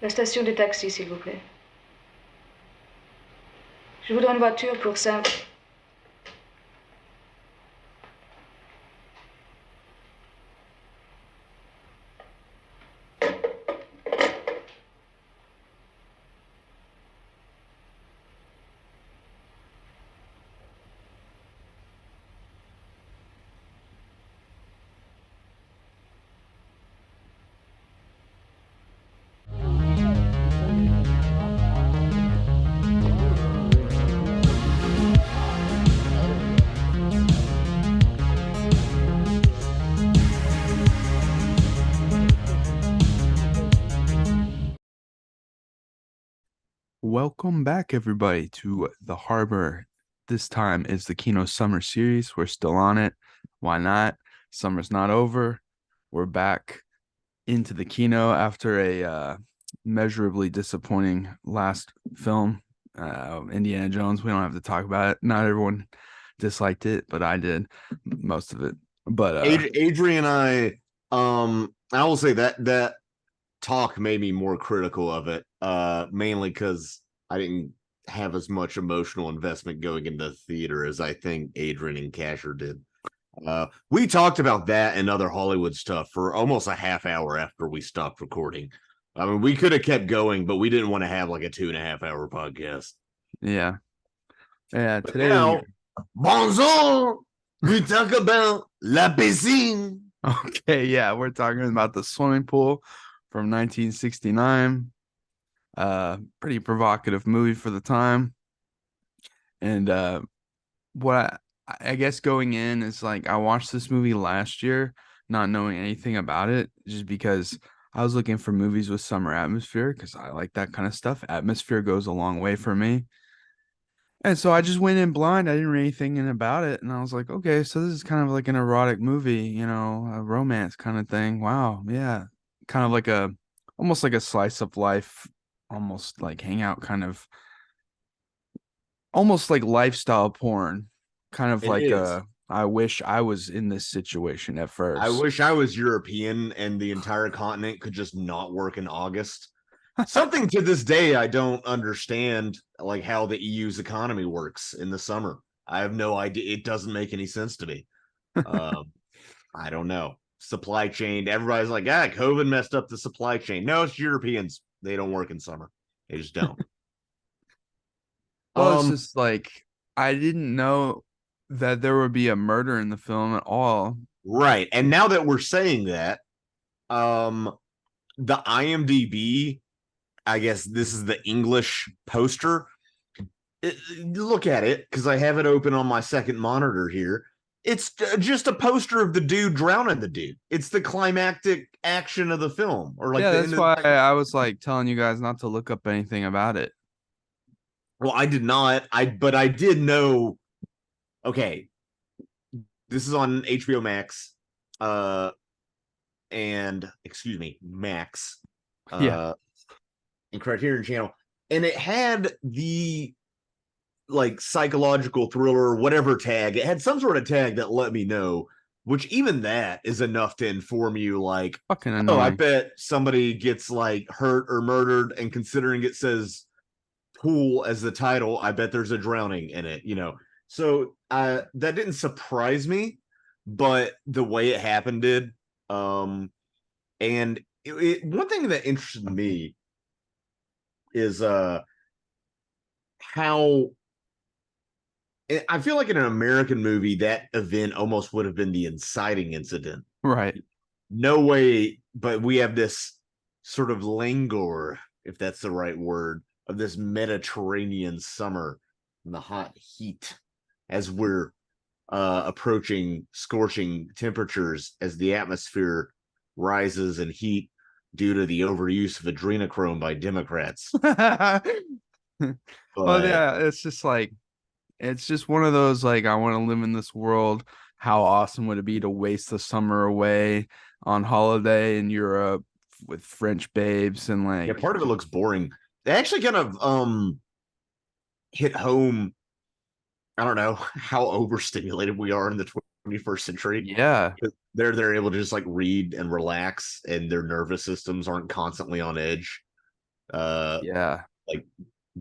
La station des taxis, s'il vous plaît. Je voudrais une voiture pour 5. Welcome back, everybody, to the harbor. This time is the Kino summer series. We're still on it. Why not? Summer's not over. We're back into the Kino after a measurably disappointing last film, Indiana Jones. We don't have to talk about it. Not everyone disliked it, but I did most of it. But Adrian and I will say that talk made me more critical of it, mainly because I didn't have as much emotional investment going into the theater as I think Adrian and Casher did. We talked about that and other Hollywood stuff for almost a half hour after we stopped recording. I mean, we could have kept going, but we didn't want to have like a 2.5 hour podcast. yeah, yeah. But Today we now, bonjour, we talk about La Piscine. okay, yeah, we're talking about the swimming pool from 1969. Pretty provocative movie for the time. And what I guess going in is like I watched this movie last year, not knowing anything about it, just because I was looking for movies with summer atmosphere because I like that kind of stuff. Atmosphere goes a long way for me. And so I just went in blind. I didn't read anything in about it. And I was like, okay, so this is kind of like an erotic movie, a romance kind of thing. Wow. Yeah. Kind of like almost like a slice of life, almost like hangout kind of, almost like lifestyle porn. Kind of It like, is. I wish I was in this situation at I first. wish I was European and the entire continent could just not work in August. Something to this day I don't understand, like how the EU's economy works in the summer. I have no idea. It doesn't make any sense to me. Um, I don't know. Supply chain. Everybody's like, COVID messed up the supply chain. No, it's Europeans. They don't work in summer. They just don't. Well, it's Um, just like, I didn't know that there would be a murder in the film at all. right. And now that we're saying that, the IMDb, I guess this is the English poster. Look at it because I have it open on my second monitor here. It's just a poster of the dude drowning the dude. It's the climactic action of the film, or like Yeah, the end that's of. why I was like telling you guys not to look up anything about it. Well, I did not. But I did know. Okay, this is on HBO Max, and excuse me, Max, Yeah. uh, and Criterion Channel, and it had the like psychological thriller, whatever tag. It had some sort of tag that let me know, which even that is enough to inform you, like, Fucking oh, I annoying. bet somebody gets like hurt or murdered. And considering it says pool as the title, I bet there's a drowning in it. So that didn't surprise me, but the way it happened did. And one thing that interested me is how I feel like in an American movie, that event almost would have been the inciting incident. Right. No way, but we have this sort of languor, if that's the right word, of this Mediterranean summer and the hot heat as we're approaching scorching temperatures as the atmosphere rises in heat due to the overuse of adrenochrome by Democrats. Well, But yeah, it's just one of those like I want to live in this world. How awesome would it be to waste the summer away on holiday in Europe with French babes and yeah, like part of it looks boring. They actually kind of hit home. I don't know how overstimulated we are in the 21st century. yeah. They're able to just like read and relax, and their nervous systems aren't constantly on edge. Yeah. Like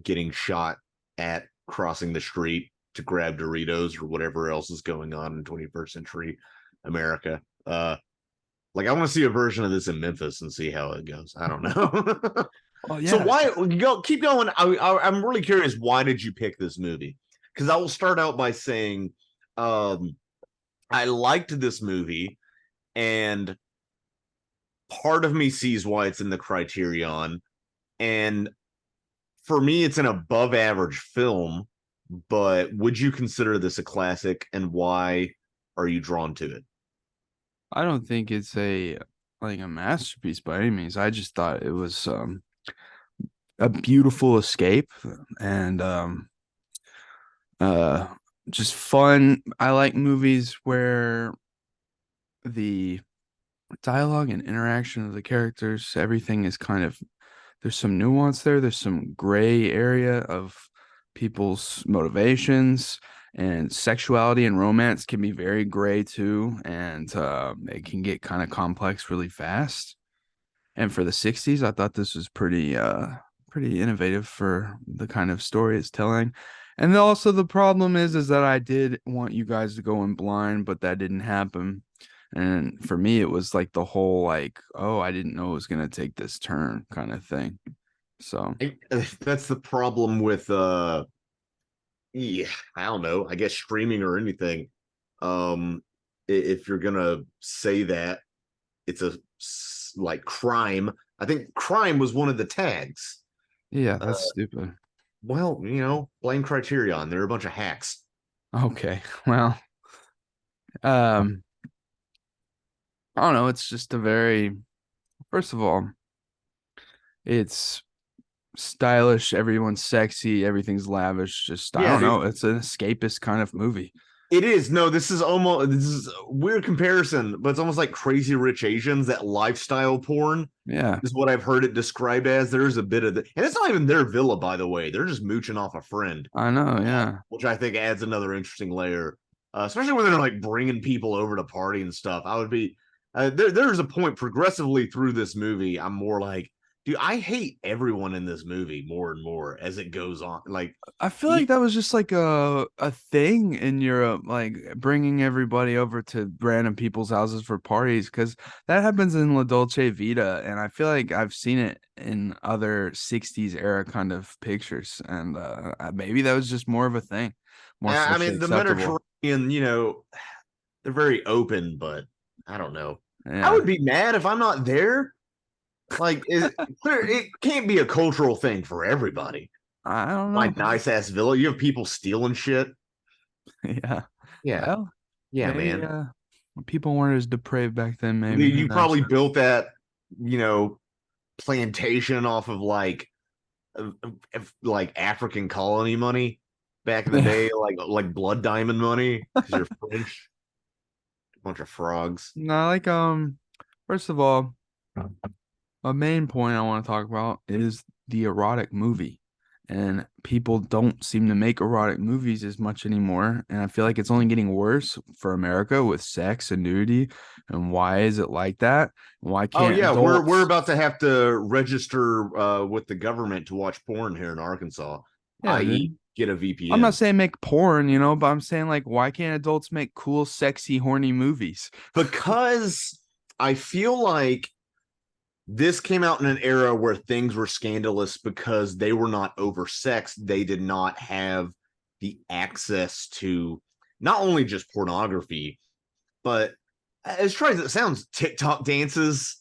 getting shot at crossing the street to grab Doritos or whatever else is going on in 21st century America. Like I want to see a version of this in Memphis and see how it goes. I don't know. Oh So yeah. why keep going? I'm really curious. Why did you pick this movie? Because I will start out by saying, I liked this movie, and part of me sees why it's in the Criterion, and for me, it's an above average film. But would you consider this a classic, and why are you drawn to it? I don't think it's a masterpiece by any means. I just thought it was a beautiful escape and uh just fun. I like movies where the dialogue and interaction of the characters, everything is kind of there's some nuance there. There's some gray area of people's motivations, and sexuality and romance can be very gray too, and it can get kind of complex really fast. And for the 60s, I thought this was pretty innovative for the kind of story it's telling. And then also the problem is that I did want you guys to go in blind, but that didn't happen. And for me, it was like the whole like, oh, I didn't know it was gonna take this turn kind of thing. So That's the problem with yeah, I don't know. I guess streaming or anything. If you're gonna say that it's like crime, I think crime was one of the tags. yeah, Uh, that's stupid. well, blame Criterion. They're a bunch of hacks. Okay, well, um, I don't know. It's just a very, first of all, it's stylish. Everyone's sexy. Everything's lavish. Just I Yeah, don't know. It's an escapist kind of movie. it is. No, this is a weird comparison, but it's almost like Crazy Rich Asians, that lifestyle porn. Yeah, Is what I've heard it described as. There's a bit of and it's not even their villa, by the way. They're just mooching off a friend, I know. Yeah, which I think adds another interesting layer, especially when they're like bringing people over to party and stuff. I would be there's a point progressively through this movie. I'm more like, dude, I hate everyone in this movie more and more as it goes on. Like, I feel like that was just like a thing in Europe, like bringing everybody over to random people's houses for parties, because that happens in La Dolce Vita, and I feel like I've seen it in other 60s era kind of pictures, and maybe that was just more of a thing, more I socially mean, the acceptable. Mediterranean, they're very open, but I don't know. I Yeah, would be mad if I'm not there. Like, it can't be a cultural thing for everybody. I don't My know. nice ass villa. You have people stealing shit. Yeah, Yeah. well, Yeah, maybe man. people weren't as depraved back then. Maybe who You knows? probably built that, you know, plantation off of like African colony money back in the day, like blood diamond money, because you're French. A bunch of frogs. No, like first of all, a main point I want to talk about is the erotic movie. And people don't seem to make erotic movies as much anymore. And I feel like it's only getting worse for America with sex and nudity. And why is it like that? Why Oh can't yeah, we're adults? about to have to register with the government to watch porn here in Arkansas, Yeah, i.e., dude. get a I'm not VPN. saying make porn, but I'm saying like why can't adults make cool, sexy, horny movies? Because I feel like this came out in an era where things were scandalous because they were not oversexed. They did not have the access to not only just pornography, but as trite as it sounds, TikTok dances,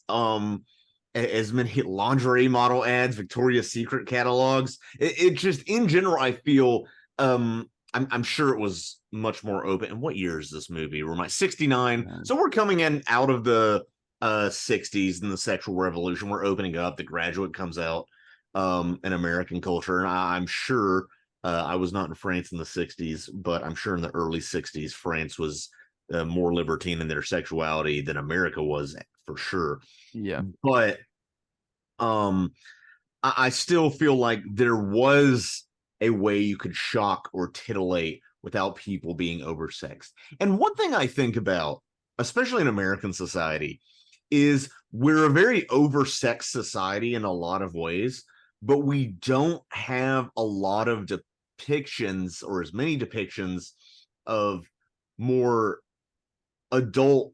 as many lingerie model ads, Victoria's Secret catalogs. It just in general, I feel I'm sure it was much more open. And what year is this movie? We're my 69. So we're coming in out of the 60s and the sexual revolution. We're opening up. The Graduate comes out in American culture. And I'm sure I was not in France in the 60s, but I'm sure in the early 60s, France was more libertine in their sexuality than America was for sure. Yeah. But I still feel like there was a way you could shock or titillate without people being oversexed. And one thing I think about, especially in American society, is we're a very oversexed society in a lot of ways. but we don't have a lot of depictions or as many depictions of more adult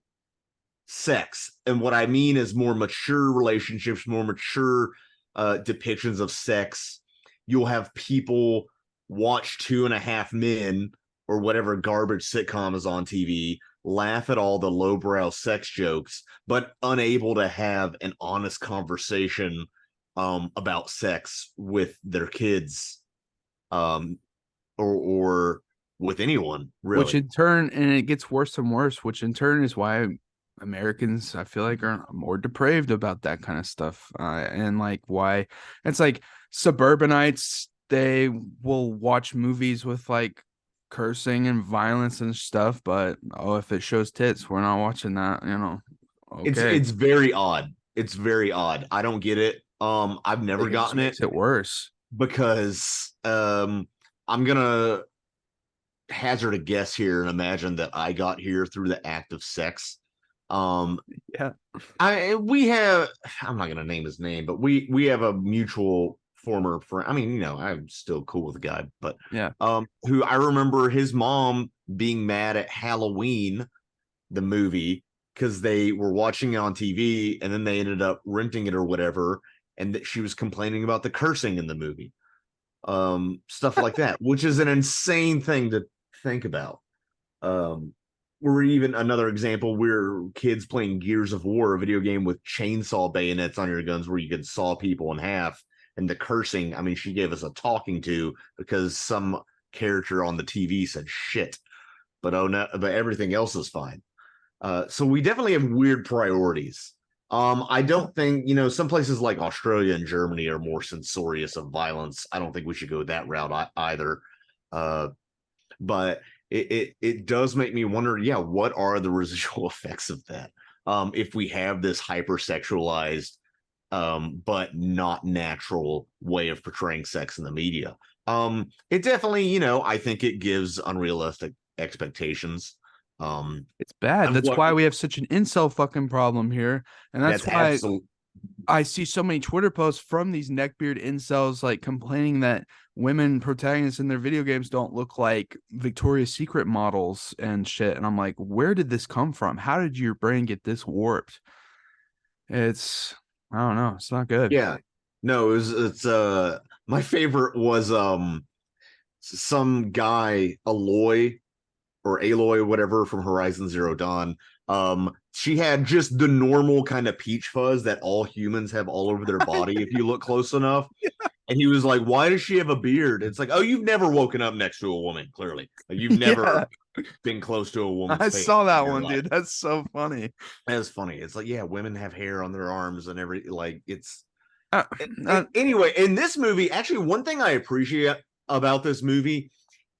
sex. And what I mean is more mature relationships, more mature depictions of sex. You'll have people watch Two and a Half Men or whatever garbage sitcom is on TV, laugh at all the lowbrow sex jokes, but unable to have an honest conversation about sex with their kids, or with anyone, really. Which in turn, and it gets worse and worse, which in turn is why Americans, I feel like, are more depraved about that kind of stuff. And like why it's like suburbanites, they will watch movies with like cursing and violence and stuff, but if it shows tits, we're not watching that, Okay. It's very odd. It's very odd. I don't get it. I've never It just gotten it makes it worse. because I'm gonna hazard a guess here and imagine that I got here through the act of sex. Yeah. We have, I'm not gonna name his name, but we have a mutual former friend. I mean, I'm still cool with the guy, but Yeah. who I remember his mom being mad at Halloween, the movie, because they were watching it on TV and then they ended up renting it or whatever, and that she was complaining about the cursing in the movie. Stuff like that, which is an insane thing to think about. Or even another example, we're kids playing Gears of War, a video game with chainsaw bayonets on your guns where you could saw people in half. And the cursing, I mean, she gave us a talking to because some character on the TV said shit. But oh no, but everything else is fine. So we definitely have weird priorities. I don't think, some places like Australia and Germany are more censorious of violence. I don't think we should go that route either. But it does make me wonder, what are the residual effects of that? If we have this hypersexualized, but not natural way of portraying sex in the media. It definitely, I think it gives unrealistic expectations. It's bad. That's why we have such an incel fucking problem here. And that's why I see so many Twitter posts from these neckbeard incels like complaining that women protagonists in their video games don't look like Victoria's Secret models and shit. And I'm like, where did this come from? How did your brain get this warped? I don't know. It's not good. Yeah. No, it's my favorite was some guy, Aloy or Aloy, whatever, from Horizon Zero Dawn. She had just the normal kind of peach fuzz that all humans have all over their body if you look close enough. Yeah. And he was like, why does she have a beard? It's like, oh, you've never woken up next to a woman, clearly. Like, you've never been close to a woman. I saw that one, dude. That's so funny. That's funny. It's like, yeah, women have hair on their arms and it's anyway, in this movie, actually, one thing I appreciate about this movie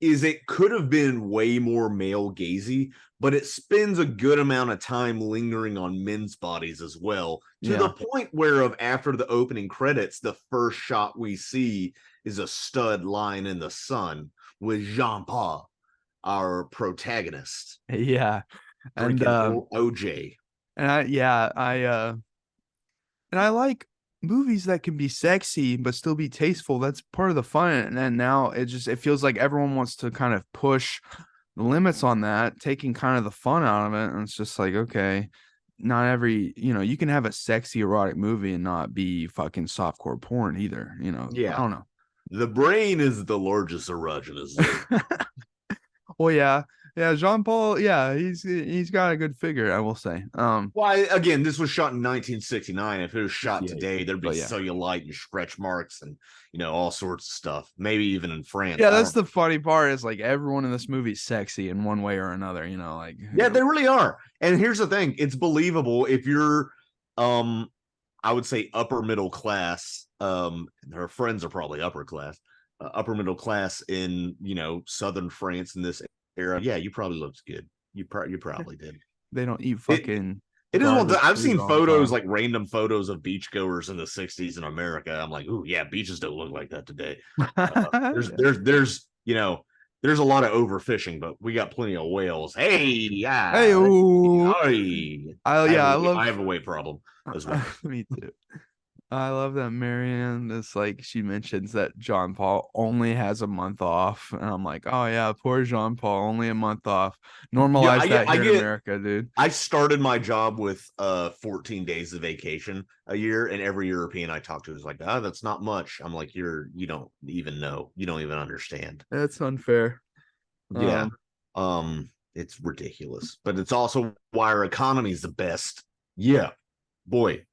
is it could have been way more male gazy, but it spends a good amount of time lingering on men's bodies as well, to the point where after the opening credits, the first shot we see is a stud lying in the sun with Jean-Paul, our protagonist. Yeah. And OJ. And I like movies that can be sexy but still be tasteful. That's part of the fun. And then now it feels like everyone wants to kind of push the limits on that, taking kind of the fun out of it. And it's just like, okay, not every, you can have a sexy erotic movie and not be fucking softcore porn either. Yeah. I don't know. The brain is the largest erogenous zone. Well, yeah. Yeah, Jean-Paul, he's got a good figure, I will say. Well, again, this was shot in 1969. If it was shot today, there'd be cellulite and stretch marks and all sorts of stuff. Maybe even in France. Yeah, that's the funny part is like everyone in this movie is sexy in one way or another. They really are. And here's the thing: it's believable if you're, I would say upper middle class. Her friends are probably upper class, upper middle class in southern France in this era. Yeah, you probably looked good. You probably did. They don't eat fucking. It is one. I've seen photos, like random photos of beachgoers in the '60s in America. I'm like, ooh, yeah, beaches don't look like that today. There's a lot of overfishing, but we got plenty of whales. Hey, yeah, hey, ooh. I have a weight problem as well. Me too. I love that Marianne is like, she mentions that John Paul only has a month off. And I'm like, oh yeah, poor Jean Paul, only a month off. Yeah, Normalize that here in America, dude. I started my job with 14 days of vacation a year, and every European I talked to was like, "Oh, that's not much." I'm like, you don't even know. You don't even understand." That's unfair. Yeah. It's ridiculous. But it's also why our economy is the best. Yeah. Boy.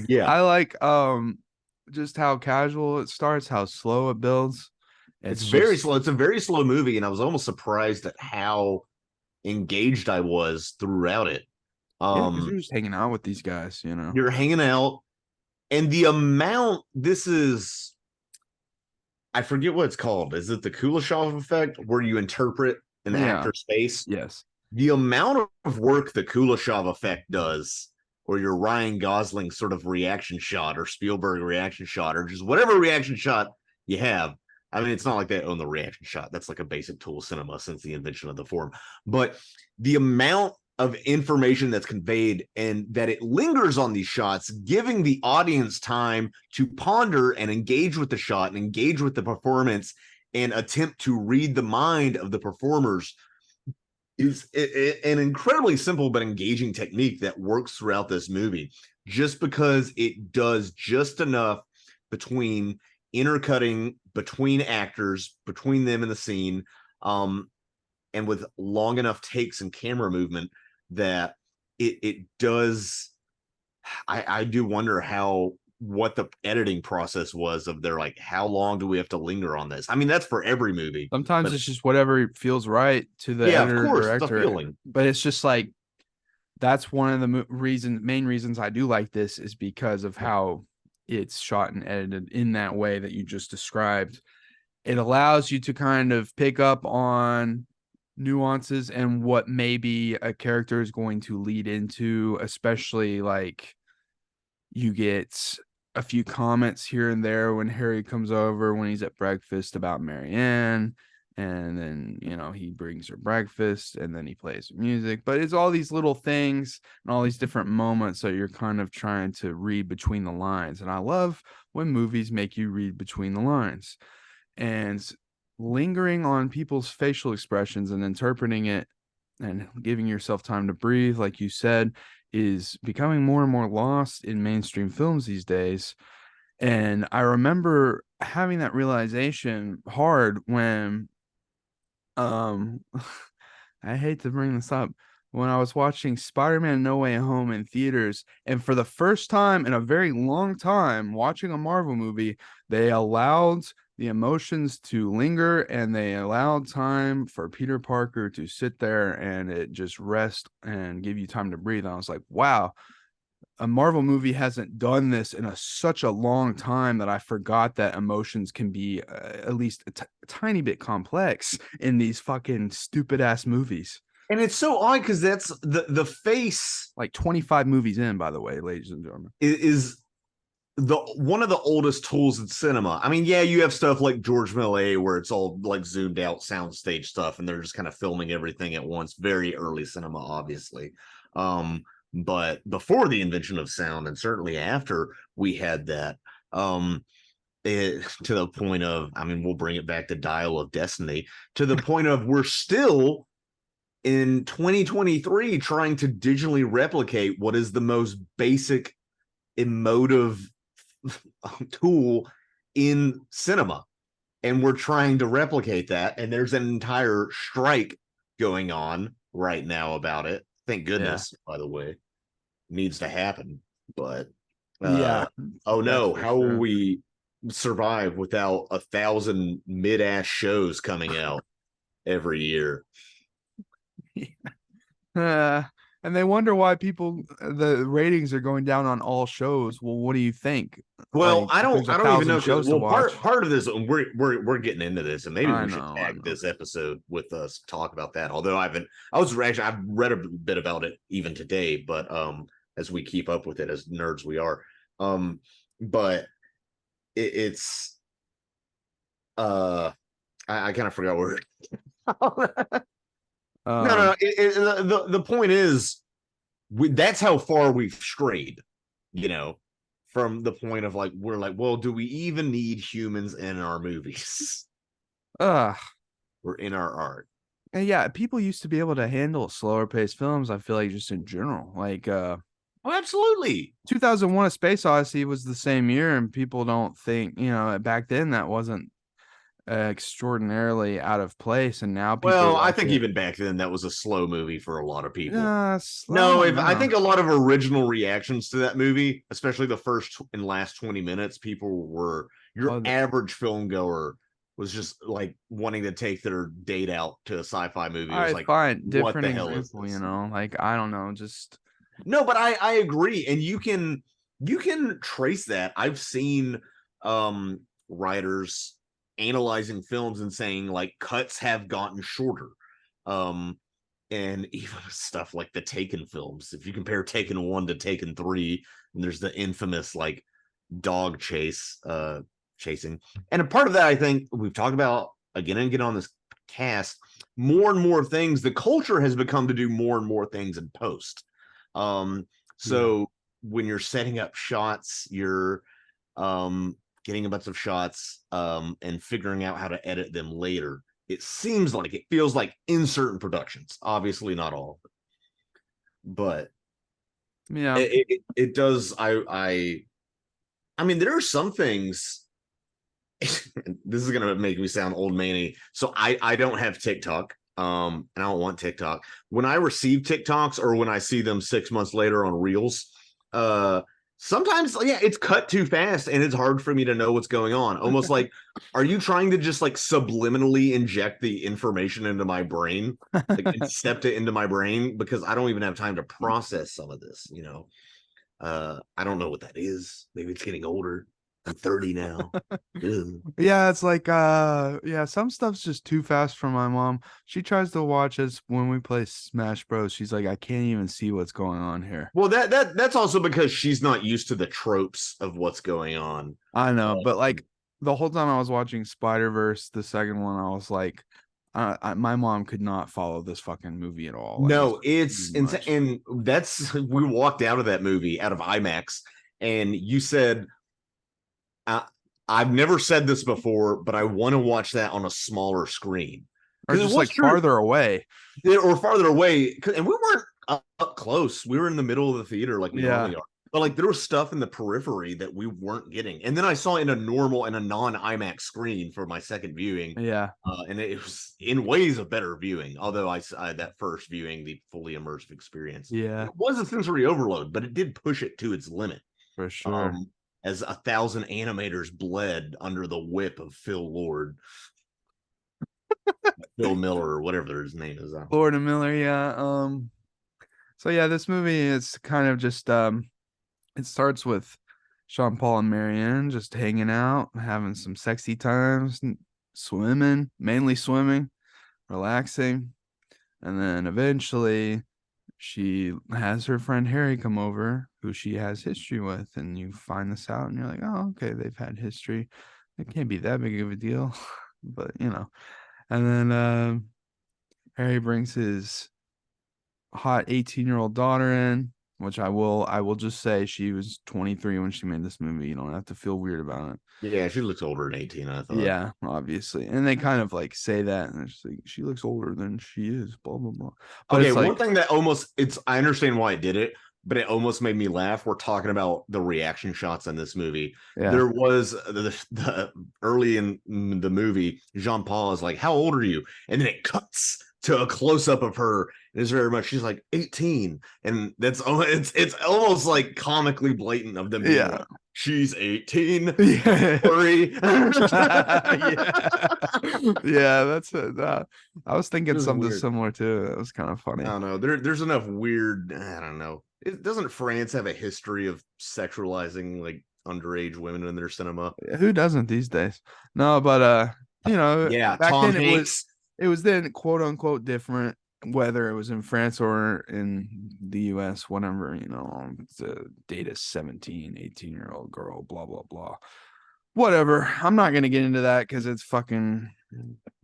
Yeah. I like just how casual it starts, how slow it builds. It's It's very just slow. It's a very slow movie, and I was almost surprised at how engaged I was throughout it. yeah, because you're just hanging out with these guys, you know. You're hanging out, and the amount this is, I forget what it's called. Is it the Kuleshov effect, where you interpret an Yeah. actor's face? Yes. The amount of work the Kuleshov effect does, or your Ryan Gosling sort of reaction shot, or Spielberg reaction shot, or just whatever reaction shot you have. I mean, it's not like they own the reaction shot. That's like a basic tool of cinema since the invention of the form. But the amount of information that's conveyed and that it lingers on these shots, giving the audience time to ponder and engage with the shot and engage with the performance and attempt to read the mind of the performers, is an incredibly simple but engaging technique that works throughout this movie, just because it does just enough between intercutting between actors, between them in the scene, and with long enough takes and camera movement that it does. I do wonder what the editing process was of their, like, how long do we have to linger on this? I mean, that's for every movie. Sometimes it's just whatever feels right to the Yeah, editor, of course, it's a director. feeling. But it's just like, that's one of the main reasons I do like this, is because of how it's shot and edited in that way that you just described. It allows you to kind of pick up on nuances and what maybe a character is going to lead into, especially like you get a few comments here and there when Harry comes over when he's at breakfast about Marianne, and then, you know, he brings her breakfast and then he plays music. But it's all these little things and all these different moments that you're kind of trying to read between the lines. And I love when movies make you read between the lines, and lingering on people's facial expressions and interpreting it and giving yourself time to breathe, like you said, is becoming more and more lost in mainstream films these days. And I remember having that realization hard when um I hate to bring this up, when I was watching Spider-Man No Way Home in theaters, and for the first time in a very long time watching a Marvel movie, they allowed the emotions to linger and they allowed time for Peter Parker to sit there and it just rest and give you time to breathe. And I was like, wow, a Marvel movie hasn't done this in such a long time that I forgot that emotions can be at least a tiny bit complex in these fucking stupid ass movies. And it's so odd because that's the face, Like 25 movies in, by the way, ladies and gentlemen. is the one of the oldest tools in cinema. I mean, yeah, you have stuff like George Millet where it's all like zoomed out soundstage stuff and they're just kind of filming everything at once. Very early cinema, obviously. But before the invention of sound, and certainly after we had that, to the point of, I mean, we'll bring it back to Dial of Destiny, to the point of we're still in 2023 trying to digitally replicate what is the most basic emotive tool in cinema, and we're trying to replicate that, and there's an entire strike going on right now about it. Thank goodness, by the way. Needs to happen, but oh no, how will we survive without 1,000 mid-ass shows coming out every year? And they wonder why the ratings are going down on all shows. Well, what do you think? Well, Like, I don't even know. shows Well, to watch. part of this, and we're getting into this, and maybe we should I tag know. this episode with us, talk about that. Although I've read a bit about it even today, but as we keep up with it as nerds we are, but it's I kind of forgot where. No. The point is, that's how far we've strayed, you know, from the point of like, we're like, well, do we even need humans in our movies Ugh. or in our art? And yeah, people used to be able to handle slower paced films. I feel like just in general, like Oh, absolutely. 2001: A Space Odyssey was the same year, and people don't think, back then that wasn't extraordinarily out of place, and now people Well, I watch think it. even back then that was a slow movie for a lot of people. I No, don't I know. think a lot of original reactions to that movie, especially the first and last 20 minutes, people were your Well, average film goer was just like wanting to take their date out to a sci-fi movie. It all was right, like, fine. what Different the hell is example, this? like I don't know, just No, but I agree, and you can trace that. I've seen writers analyzing films and saying like cuts have gotten shorter. Um and even stuff like the Taken films. If you compare Taken 1 to Taken 3, and there's the infamous like dog chasing. And a part of that, I think we've talked about again and again on this cast, more and more things, the culture has become to do more and more things in post. So when you're setting up shots, you're getting a bunch of shots and figuring out how to edit them later. It feels like in certain productions, obviously not all, but yeah. it does. I mean, there are some things. This is gonna make me sound old manny. So I don't have TikTok. And I don't want TikTok. When I receive TikToks or when I see them 6 months later on Reels, sometimes it's cut too fast and it's hard for me to know what's going on. Almost like, are you trying to just like subliminally inject the information into my brain, like incept it into my brain? Because I don't even have time to process some of this, I don't know what that is. Maybe it's getting older. I'm 30 now. Yeah, it's like some stuff's just too fast for my mom. She tries to watch us when we play Smash Bros. She's like, I can't even see what's going on here. Well, that's also because she's not used to the tropes of what's going on. I know, but like the whole time I was watching Spider-Verse, the second one, I was like, my mom could not follow this fucking movie at all. Like, No, it's it's insane. And that's we walked out of that movie out of IMAX, and you said, I've never said this before, but I want to watch that on a smaller screen. Or just like farther away. Or farther away. And we weren't up close. We were in the middle of the theater like we normally are. But like there was stuff in the periphery that we weren't getting. And then I saw in a non-IMAX screen for my second viewing. Yeah. And it was in ways a better viewing. Although I that first viewing, the fully immersive experience. Yeah. It was a sensory overload, but it did push it to its limit. For sure. As 1,000 animators bled under the whip of Phil Lord. Phil Miller or whatever his name is. Lord and Miller, yeah. So yeah, this movie is kind of just it starts with Sean Paul and Marianne just hanging out, having some sexy times, swimming, mainly swimming, relaxing. And then eventually she has her friend Harry come over, who she has history with, and you find this out and you're like, oh, okay, they've had history. It can't be that big of a deal. But and then Harry brings his hot 18-year-old daughter in, which I will just say she was 23 when she made this movie. You don't have to feel weird about it. Yeah, she looks older than 18, I thought. Yeah, obviously. And they kind of like say that, and it's like she looks older than she is, blah blah blah. But okay, it's like, one thing that I understand why it did it, but it almost made me laugh. We're talking about the reaction shots in this movie. yeah. There was the early in the movie, Jean Paul is like, "How old are you?" And then it cuts to a close up of her. And it's very much she's like 18, and that's it's almost like comically blatant of them. Being like, she's 18. Yeah. Sorry. Yeah, that's it. I was thinking something weird. similar too. It was kind of funny. I don't know. There's enough weird. I don't know. Doesn't France have a history of sexualizing like underage women in their cinema? Who doesn't these days? No, but yeah, back Tom then Hanks. it was then quote unquote different, whether it was in France or in the US, whatever, to date a 17, 18-year-old girl, blah blah blah. Whatever. I'm not gonna get into that because it's fucking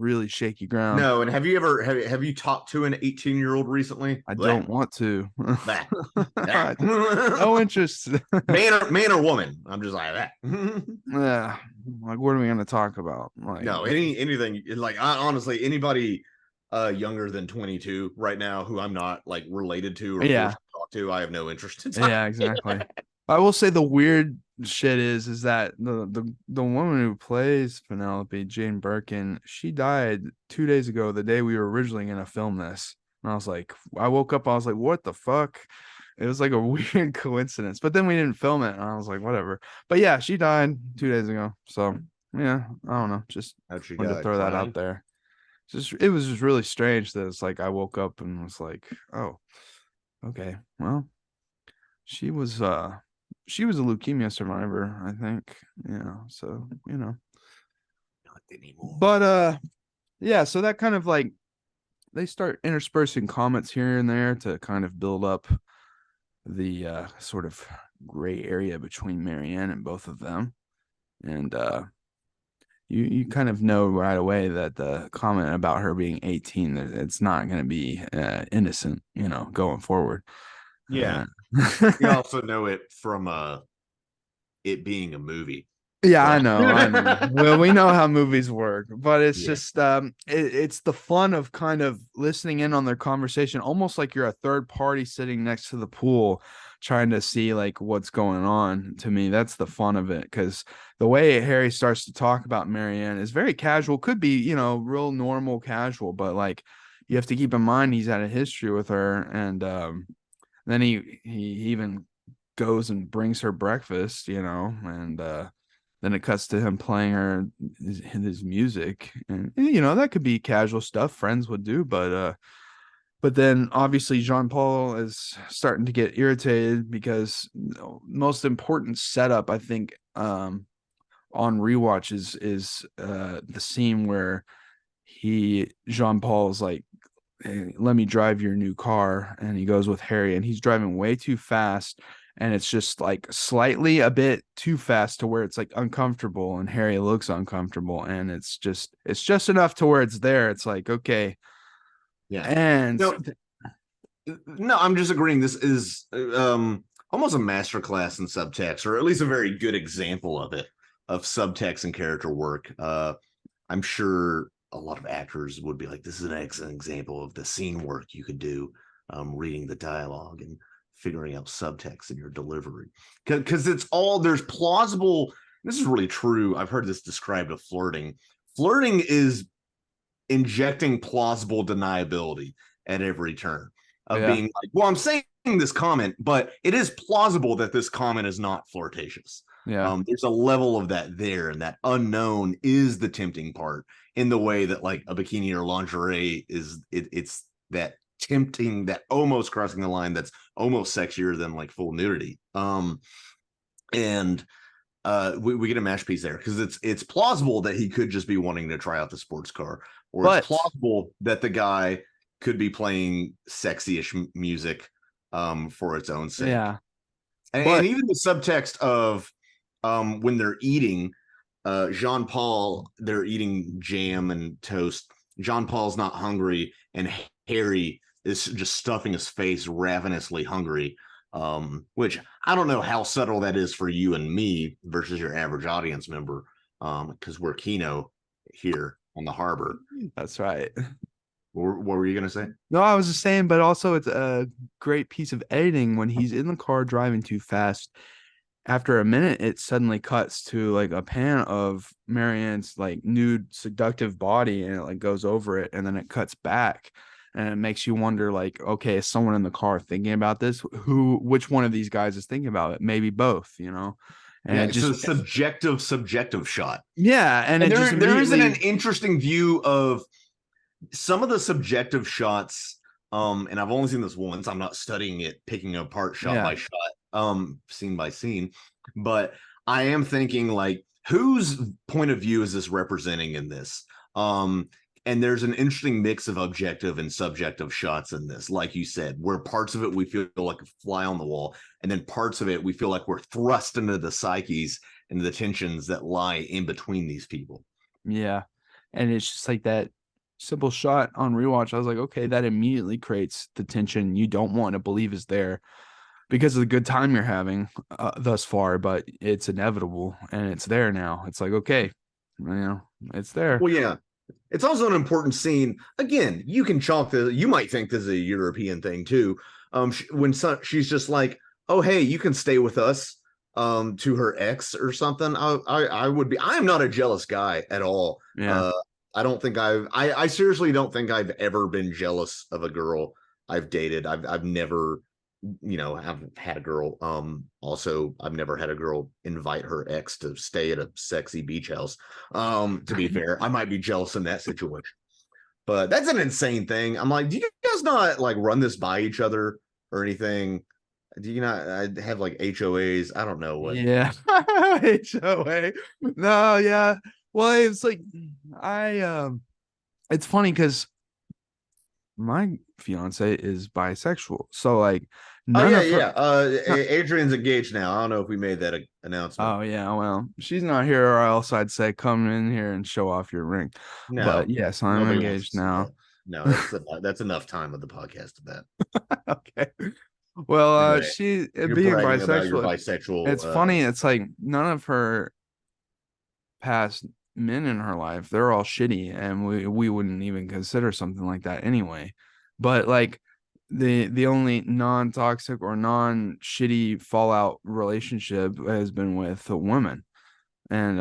really shaky ground. No, and have you talked to an 18-year-old recently? I don't want to. That. No interest. man or woman. I'm just like that. Yeah. Like, what are we gonna talk about? Like, No, anything like honestly, anybody younger than 22 right now who I'm not like related to or forced to talk to, I have no interest in talking. Yeah, exactly. I will say the weird shit is that the woman who plays Penelope, Jane Birkin, she died 2 days ago, the day we were originally gonna film this. And I was like, I woke up, I was like, what the fuck? It was like a weird coincidence, but then we didn't film it, and I was like, whatever. But yeah, she died 2 days ago. So yeah, I don't know. Just wanted to throw that out there. It was just really strange that it's like I woke up and was like, oh, okay, well, she was a leukemia survivor, I think. Yeah, so Not anymore. But yeah, so that kind of like they start interspersing comments here and there to kind of build up the sort of gray area between Marianne and both of them. And you kind of know right away that the comment about her being 18, it's not going to be innocent, going forward. Yeah. You also know it from it being a movie. Yeah, I know. Well, we know how movies work, but it's just it's the fun of kind of listening in on their conversation, almost like you're a third party sitting next to the pool trying to see like what's going on. To me, that's the fun of it, because the way Harry starts to talk about Marianne is very casual, could be, real normal casual, but like you have to keep in mind he's had a history with her, and then he even goes and brings her breakfast, and then it cuts to him playing her his music, and that could be casual stuff friends would do, but then obviously Jean-Paul is starting to get irritated because most important setup, I think, on rewatch is the scene where Jean-Paul's like, hey, let me drive your new car, and he goes with Harry, and he's driving way too fast. And it's just like slightly a bit too fast to where it's like uncomfortable, and Harry looks uncomfortable, and it's just enough to where it's there. It's like, okay. Yeah. And no, I'm just agreeing. This is almost a masterclass in subtext, or at least a very good example of subtext and character work. I'm sure a lot of actors would be like, this is an excellent example of the scene work you could do, reading the dialogue and figuring out subtext in your delivery, because there's plausible. This is really true. I've heard this described as flirting. Flirting is injecting plausible deniability at every turn of being like, well, I'm saying this comment, but it is plausible that this comment is not flirtatious. There's a level of that there, and that unknown is the tempting part, in the way that like a bikini or lingerie is. It's that tempting, that almost crossing the line, that's almost sexier than like full nudity. And we get a mash piece there, because it's plausible that he could just be wanting to try out the sports car, or it's plausible that the guy could be playing sexy-ish music for its own sake. And even the subtext of when they're eating, Jean-Paul, they're eating jam and toast. Jean-Paul's not hungry, and Harry is just stuffing his face, ravenously hungry, which I don't know how subtle that is for you and me versus your average audience member, because we're Kino here on the harbor. That's right. What were you going to say? No, I was just saying, but also it's a great piece of editing when he's in the car driving too fast. After a minute, it suddenly cuts to like a pan of Marianne's like nude, seductive body, and it like goes over it, and then it cuts back, and it makes you wonder, like, okay, is someone in the car thinking about this? Which one of these guys is thinking about it? Maybe both, And it's a subjective shot. Yeah, and there isn't an interesting view of some of the subjective shots. And I've only seen this once. I'm not studying it, picking apart shot by shot, scene by scene. But I am thinking, like, whose point of view is this representing in this? And there's an interesting mix of objective and subjective shots in this, like you said, where parts of it we feel like a fly on the wall, and then parts of it we feel like we're thrust into the psyches and the tensions that lie in between these people. Yeah. And it's just like that simple shot on rewatch. I was like, okay, that immediately creates the tension you don't want to believe is there because of the good time you're having thus far, but it's inevitable and it's there now. It's like, okay, it's there. Well, yeah. It's also an important scene. Again, you can chalk you might think this is a European thing too. When she's just like, oh, hey, you can stay with us, to her ex or something. I would be, I am not a jealous guy at all. Yeah. I don't think I seriously don't think I've ever been jealous of a girl I've dated. I've never, I've had a girl. Also, I've never had a girl invite her ex to stay at a sexy beach house. To be fair, I might be jealous in that situation, but that's an insane thing. I'm like, do you guys not like run this by each other or anything? Do you not have like HOAs? I don't know what. Yeah. HOA. No, yeah. Well, it's like it's funny because my fiance is bisexual. So like Adrian's engaged now. I don't know if we made that announcement. Oh yeah, well, she's not here, or else I'd say come in here and show off your ring. No, but yes, I'm engaged now. No, that's enough time of the podcast of that. Okay. Well, Anyway, she you're being bragging about your bisexual. bisexual. It's funny. It's like none of her past men in her life, they're all shitty, and we wouldn't even consider something like that anyway. But like the only non-toxic or non-shitty fallout relationship has been with a woman. And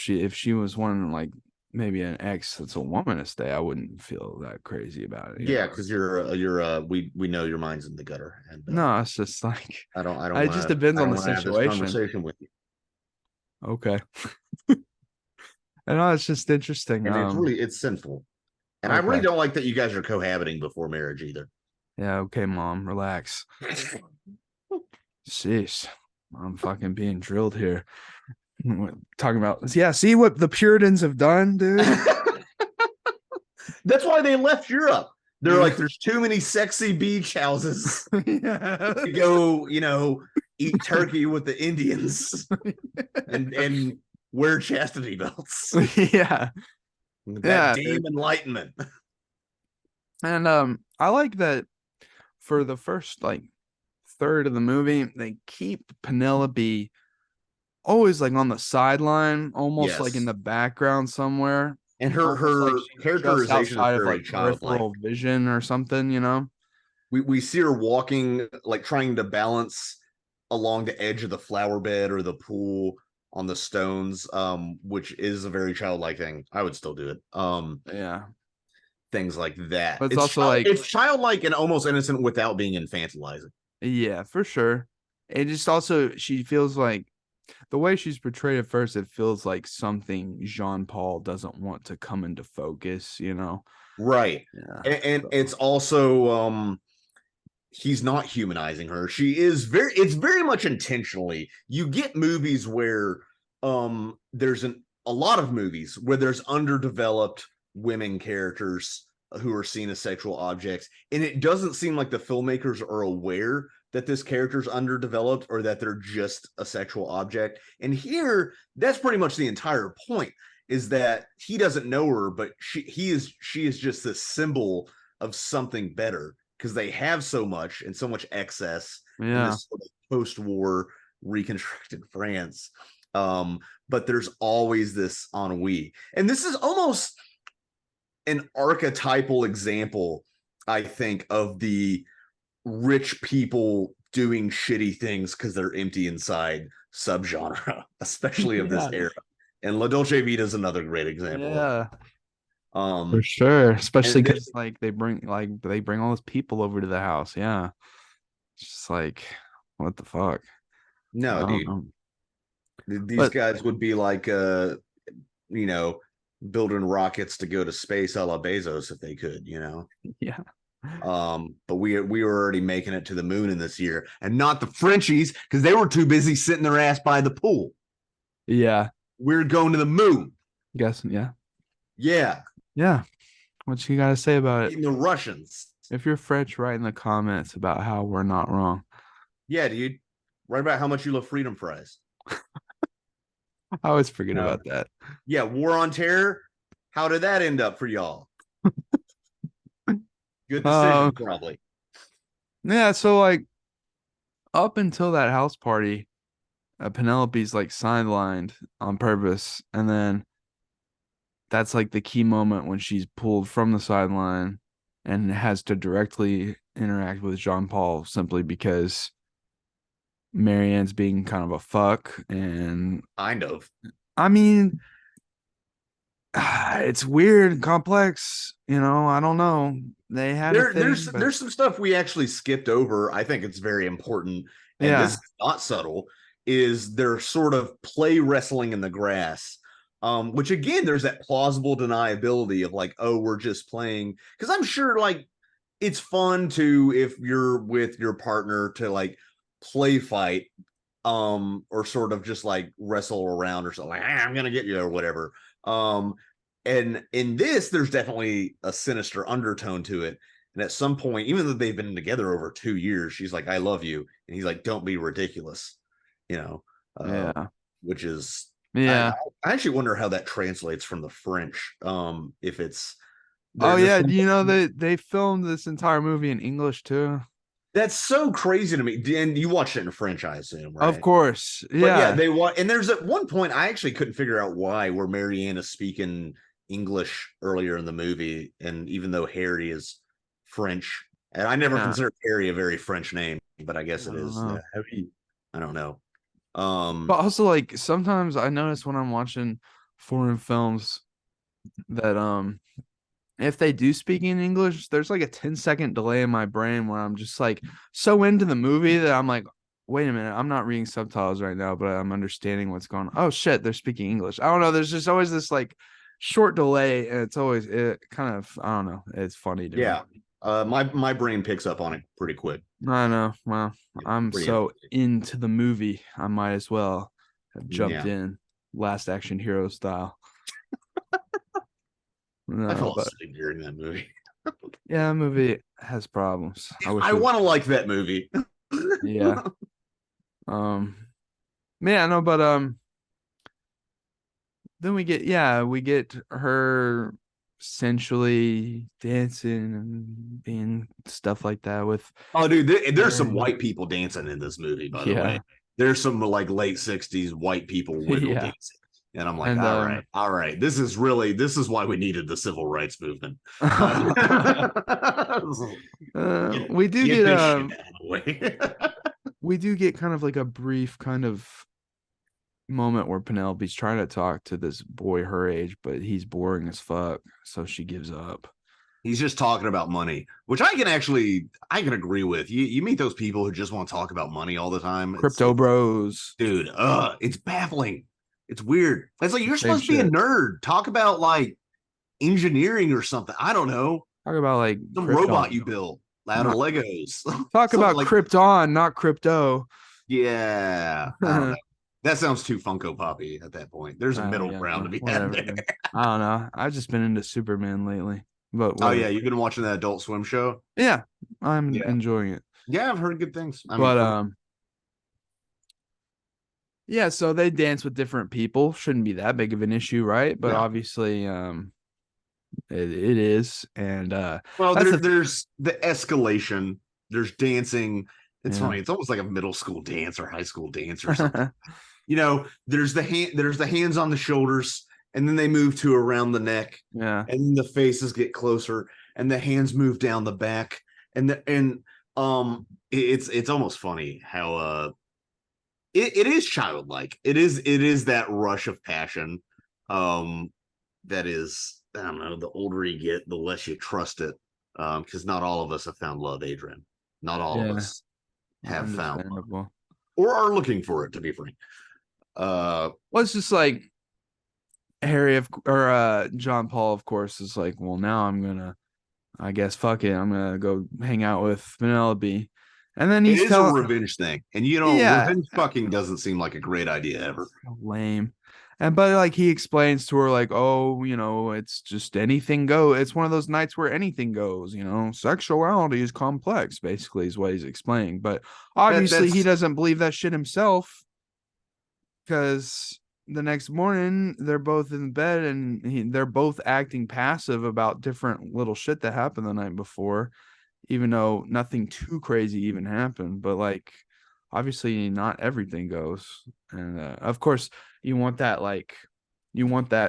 if she was one like maybe an ex that's a woman to stay, I wouldn't feel that crazy about it. Yeah, because we know your mind's in the gutter. And no, it's just like I don't. It just depends on the situation. Conversation with you. Okay. I know it's just interesting. And it's sinful. And I really don't like that you guys are cohabiting before marriage either. Yeah, okay, mom, relax. Sheesh. I'm fucking being drilled here. Talking about, see what the Puritans have done, dude. That's why they left Europe. They're like, there's too many sexy beach houses to go, eat turkey with the Indians and wear chastity belts. Yeah. Damn enlightenment. And I like that for the first like third of the movie, they keep Penelope always like on the sideline, almost like in the background somewhere. And her characterization is very like peripheral vision or something, We see her walking, like trying to balance along the edge of the flower bed or the pool on the stones, which is a very childlike thing. I would still do it. Yeah. Things like that. But it's also it's childlike and almost innocent without being infantilizing. Yeah, for sure. It just also, she feels like the way she's portrayed at first, it feels like something Jean-Paul doesn't want to come into focus, Right. Yeah. And it's also he's not humanizing her. It's very much intentionally. You get movies where there's a lot of movies where there's underdeveloped women characters who are seen as sexual objects, and it doesn't seem like the filmmakers are aware that this character's underdeveloped or that they're just a sexual object. And here, that's pretty much the entire point, is that he doesn't know her, but she is just this symbol of something better because they have so much and so much excess in this sort of post-war reconstructed France. But there's always this ennui. And this is almost an archetypal example, I think, of the rich people doing shitty things because they're empty inside subgenre, especially of this era. And La Dolce Vita is another great example. Yeah. For sure. Especially because like they bring all those people over to the house. Yeah. It's just like, what the fuck? No, dude. These guys would be like building rockets to go to space a la Bezos if they could, Yeah. But we were already making it to the moon in this year, and not the Frenchies because they were too busy sitting their ass by the pool. Yeah. We're going to the moon. Guessing, yeah. Yeah. Yeah. What you gotta say about it? Eating the Russians. If you're French, write in the comments about how we're not wrong. Yeah, dude. Write about how much you love freedom fries. I always forget about that. Yeah, War on Terror. How did that end up for y'all? Good decision, probably. Yeah, so like up until that house party, Penelope's like sidelined on purpose, and then that's like the key moment when she's pulled from the sideline and has to directly interact with Jean Paul simply because Marianne's being kind of a fuck. And Kind of. I mean, it's weird and complex, I don't know. They had there's some stuff we actually skipped over. I think it's very important, and this is not subtle. Is they're sort of play wrestling in the grass, which again, there's that plausible deniability of like, oh, we're just playing, because I'm sure like it's fun to, if you're with your partner, to like play fight, or sort of just like wrestle around or something, like, I'm gonna get you or whatever. And in this, there's definitely a sinister undertone to it. And at some point, even though they've been together over 2 years, she's like, I love you. And he's like, don't be ridiculous, which is, I actually wonder how that translates from the French. If it's, do you know they filmed this entire movie in English too? That's so crazy to me. And you watched it in French, I assume, right? Of course. Yeah. But yeah, they want, and there's at one point I actually couldn't figure out why, where Marianne is speaking English earlier in the movie, and even though Harry is French, and I never considered Harry a very French name, but I guess it is. I don't know. But also, like, sometimes I notice when I'm watching foreign films that if they do speak in English, there's like a 10-second delay in my brain where I'm just like so into the movie that I'm like, wait a minute, I'm not reading subtitles right now, but I'm understanding what's going on. Oh shit, they're speaking English. I don't know. There's just always this like short delay, and it's always I don't know. It's funny to me. My brain picks up on it pretty quick. I know. Well, I'm so into the movie, I might as well have jumped in Last Action Hero style. No, I fell asleep during that movie. Yeah, that movie has problems. I want to like that movie. Yeah. But then we get her sensually dancing and being stuff like that with. Oh, dude, there's some white people dancing in this movie, by the way. There's some like late 60s white people wiggle dancing. And I'm like, all right. This is why we needed the civil rights movement. We do get kind of like a brief kind of moment where Penelope's trying to talk to this boy her age, but he's boring as fuck, so she gives up. He's just talking about money, which I can agree with. You meet those people who just want to talk about money all the time. Crypto bros. Dude, it's baffling. It's weird. It's like, you're supposed to be a nerd. Talk about like engineering or something. I don't know. Talk about like some robot you built out of Legos. Talk about like Krypton, not crypto. Yeah. I don't know. That sounds too Funko Poppy at that point. There's a middle ground to be had there. I don't know. I've just been into Superman lately. But you've been watching that Adult Swim show? Yeah. I'm enjoying it. Yeah, I've heard good things. Yeah, so they dance with different people. Shouldn't be that big of an issue, right? But obviously, it is. And there's the escalation. There's dancing. It's funny. It's almost like a middle school dance or high school dance or something. There's the hands on the shoulders, and then they move to around the neck. Yeah, and then the faces get closer, and the hands move down the back, it's almost funny how it is childlike. It is that rush of passion. That is, I don't know, the older you get, the less you trust it. Because not all of us have found love, Adrian. Not all of us have found love. Or are looking for it, to be frank. It's just like Harry or John Paul, of course, is like, well, now I'm gonna, I guess, fuck it, I'm gonna go hang out with Penelope. And then he's a revenge thing, and revenge fucking doesn't seem like a great idea ever. Lame. But like he explains to her, like, oh, it's just anything goes. It's one of those nights where anything goes. Sexuality is complex, basically, is what he's explaining. But obviously, he doesn't believe that shit himself, because the next morning they're both in bed and they're both acting passive about different little shit that happened the night before, even though nothing too crazy even happened. But like, obviously, not everything goes, and of course, you want that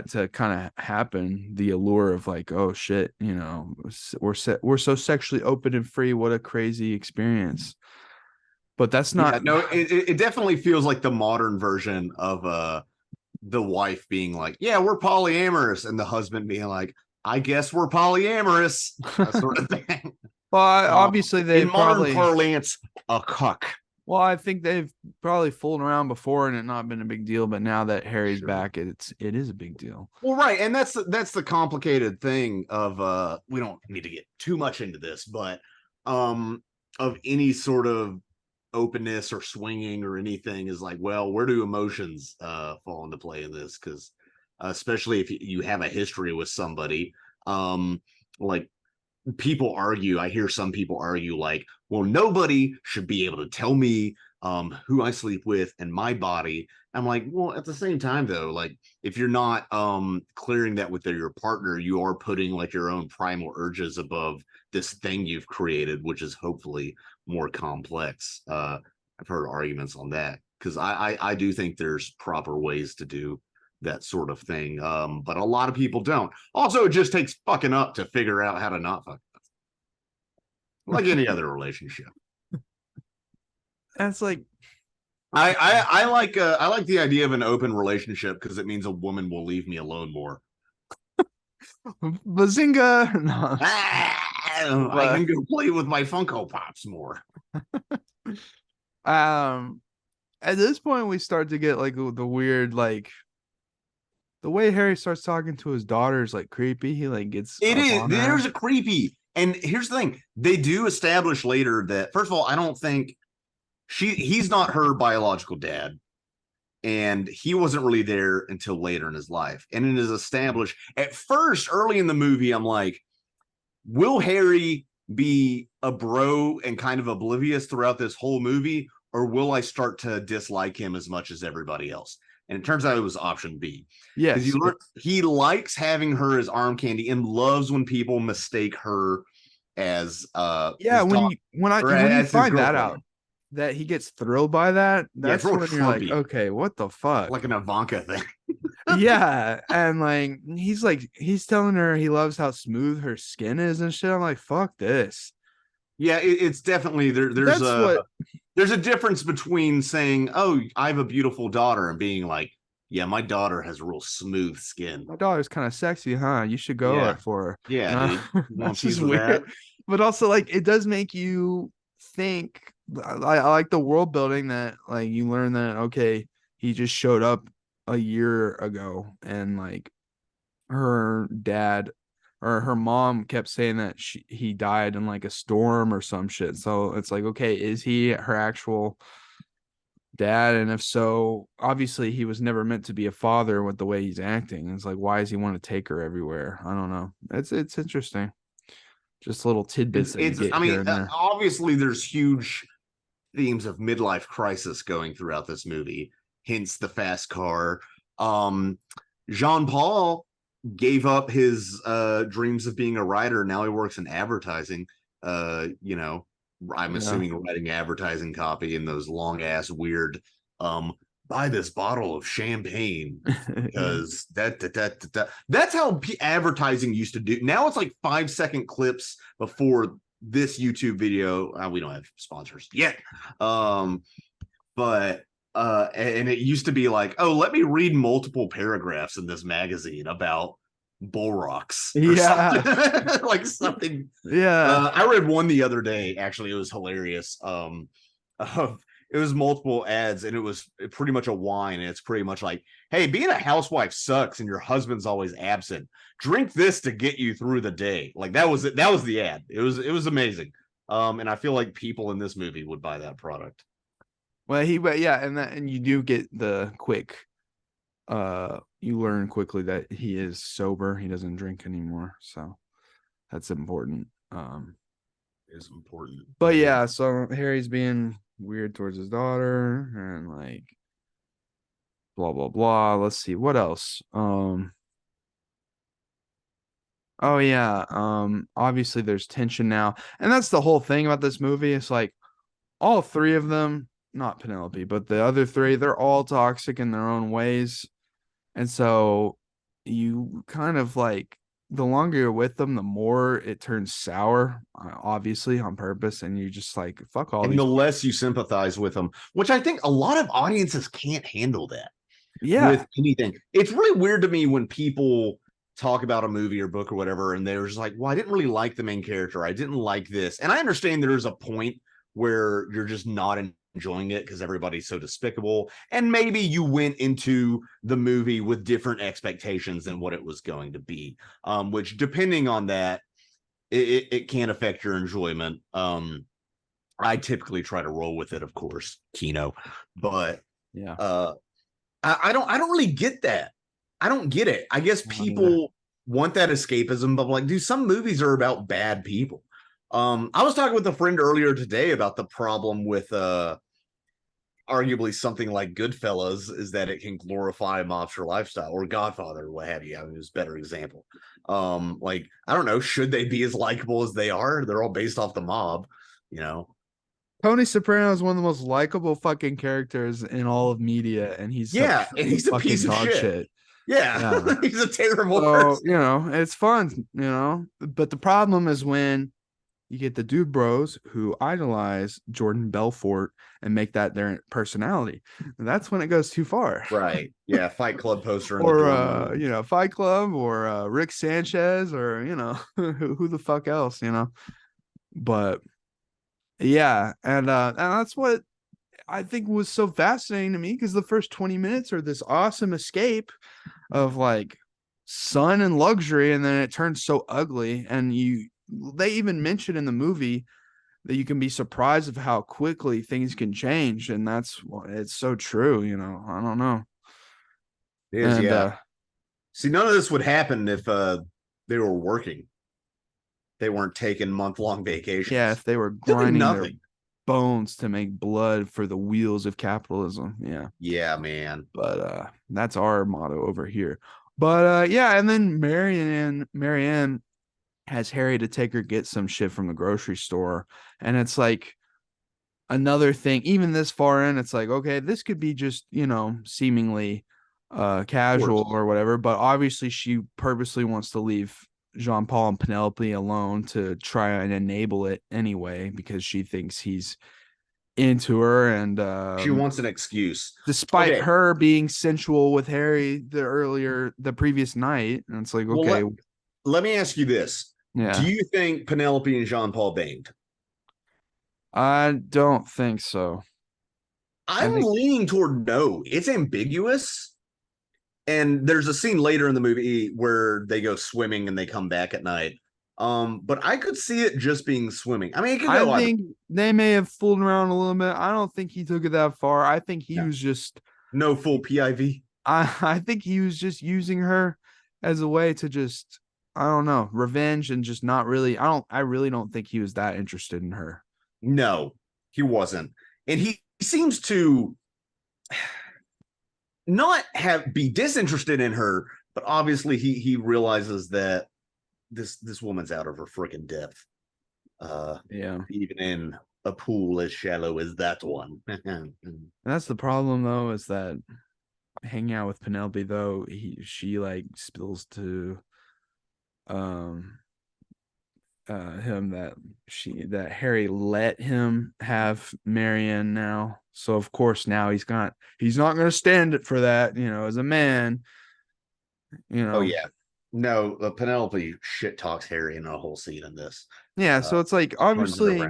to kind of happen. The allure of like, oh shit, we're so sexually open and free. What a crazy experience. But that's not. Yeah, no, it definitely feels like the modern version of the wife being like, yeah, we're polyamorous, and the husband being like, I guess we're polyamorous, that sort of thing. Well, obviously they in modern parlance, a cuck. Well, I think they've probably fooled around before and it not been a big deal, but now that Harry's back, it is a big deal. Well, right, and that's the complicated thing of we don't need to get too much into this, but of any sort of openness or swinging or anything is like, well, where do emotions fall into play in this? Because especially if you have a history with somebody, like people argue, I hear some people argue like, well, nobody should be able to tell me who I sleep with and my body. I'm like, well, at the same time though, like if you're not clearing that with your partner, you are putting like your own primal urges above this thing you've created, which is hopefully more complex. I've heard arguments on that because I do think there's proper ways to do that sort of thing. But a lot of people don't. Also, it just takes fucking up to figure out how to not fuck up. Like any other relationship. And it's like I like the idea of an open relationship because it means a woman will leave me alone more. Bazinga! No. I can go play with my Funko Pops more. At this point, we start to get like the weird, like the way Harry starts talking to his daughter is like creepy. He like gets there's a creepy. And here's the thing: they do establish later that first of all, I don't think he's not her biological dad. And he wasn't really there until later in his life. And it is established at first, early in the movie, I'm like, will Harry be a bro and kind of oblivious throughout this whole movie? Or will I start to dislike him as much as everybody else? And it turns out it was option B. Yes. He likes having her as arm candy and loves when people mistake her as when you find that out, that he gets thrilled by that, that's when you're like, okay, what the fuck? Like an Ivanka thing. Yeah. And like he's telling her he loves how smooth her skin is and shit. I'm like, fuck this. Yeah, it's definitely there's a difference between saying, oh, I have a beautiful daughter, and being like, yeah, my daughter has real smooth skin. My daughter's kind of sexy, huh? You should go for her. Yeah, that's just weird. But also, like, it does make you think. I like the world building that, like, you learn that, okay, he just showed up a year ago, and like her dad or her mom kept saying that he died in like a storm or some shit. So it's like, okay, is he her actual dad? And if so, obviously he was never meant to be a father with the way he's acting. It's like, why does he want to take her everywhere? I don't know. It's interesting. Just little tidbits. Obviously there's huge themes of midlife crisis going throughout this movie, hence the fast car. Jean-Paul gave up his dreams of being a writer. Now he works in advertising. I'm assuming writing advertising copy in those long ass weird buy this bottle of champagne because that's how advertising used to do. Now it's like 5-second clips before this YouTube video. We don't have sponsors yet. But and it used to be like, oh, let me read multiple paragraphs in this magazine about bull rocks. Yeah. Something. Like something. Yeah. I read one the other day. Actually, it was hilarious. It was multiple ads, and it was pretty much a wine. And it's pretty much like, hey, being a housewife sucks and your husband's always absent. Drink this to get you through the day. Like that was it. That was the ad. It was amazing. And I feel like people in this movie would buy that product. Well, and you do get the quick. You learn quickly that he is sober. He doesn't drink anymore, so that's important. It is important. But yeah, so Harry's being weird towards his daughter, and like blah blah blah. Let's see what else. Oh yeah. Obviously there's tension now. And that's the whole thing about this movie. It's like all three of them, not Penelope, but the other three, they're all toxic in their own ways. And so you kind of like the longer you're with them, the more it turns sour, obviously on purpose, and you just like fuck all And these. the less you sympathize with them, which I think a lot of audiences can't handle that Yeah. with anything. It's really weird to me when people talk about a movie or book or whatever, and they're just like, well, I didn't really like the main character. I didn't like this. And I understand there's a point where you're just not enjoying it because everybody's so despicable. And maybe you went into the movie with different expectations than what it was going to be, which depending on that, it can affect your enjoyment. I typically try to roll with it, of course, Kino, but yeah. I don't really get that. I don't get it. I guess people want that escapism, but like, dude, some movies are about bad people. I was talking with a friend earlier today about the problem with arguably something like Goodfellas is that it can glorify a mobster lifestyle, or Godfather, or what have you. I mean, it's a better example. Like, I don't know, should they be as likable as they are? They're all based off the mob, you know. Tony Soprano is one of the most likable fucking characters in all of media, and he's and he's a piece of shit. Yeah. He's a terrible person. You know, it's fun, you know. But the problem is when you get the dude bros who idolize Jordan Belfort and make that their personality. And that's when it goes too far. Right. Yeah. Fight Club poster. Or, you know, Fight Club or Rick Sanchez or, you know, who the fuck else, you know. But yeah. And that's what I think was so fascinating to me, because the first 20 minutes are this awesome escape of like sun and luxury, and then it turns so ugly. And they even mention in the movie that you can be surprised of how quickly things can change, and it's so true, you know. I don't know. It is, yeah. See, none of this would happen if they were working. They weren't taking month-long vacations. Yeah, if they were grinding their bones to make blood for the wheels of capitalism. Yeah, man. But that's our motto over here. But yeah, and then Marianne has Harry to take her get some shit from the grocery store, and it's like another thing. Even this far in, it's like, okay, this could be just, you know, seemingly casual or whatever, but obviously she purposely wants to leave Jean-Paul and Penelope alone to try and enable it anyway, because she thinks he's into her, and she wants an excuse, despite her being sensual with Harry the previous night. And it's like, okay, well, let me ask you this. Yeah. Do you think Penelope and Jean-Paul banged? I don't think so. I'm leaning toward no. It's ambiguous. And there's a scene later in the movie where they go swimming and they come back at night. But I could see it just being swimming. I mean, I think they may have fooled around a little bit. I don't think he took it that far. I think he was just no full PIV. I think he was just using her as a way to just, I don't know, revenge, and just not really. I really don't think he was that interested in her. No, he wasn't. And he seems to not be disinterested in her, but obviously he realizes that this woman's out of her freaking depth. Even in a pool as shallow as that one. That's the problem, though, is that hanging out with Penelope, though, she like spills to him that Harry let him have Marianne now. So of course now he's not going to stand it for that, you know, as a man, you know. Oh yeah. No, Penelope shit talks Harry in a whole scene in this. Yeah, so it's like, obviously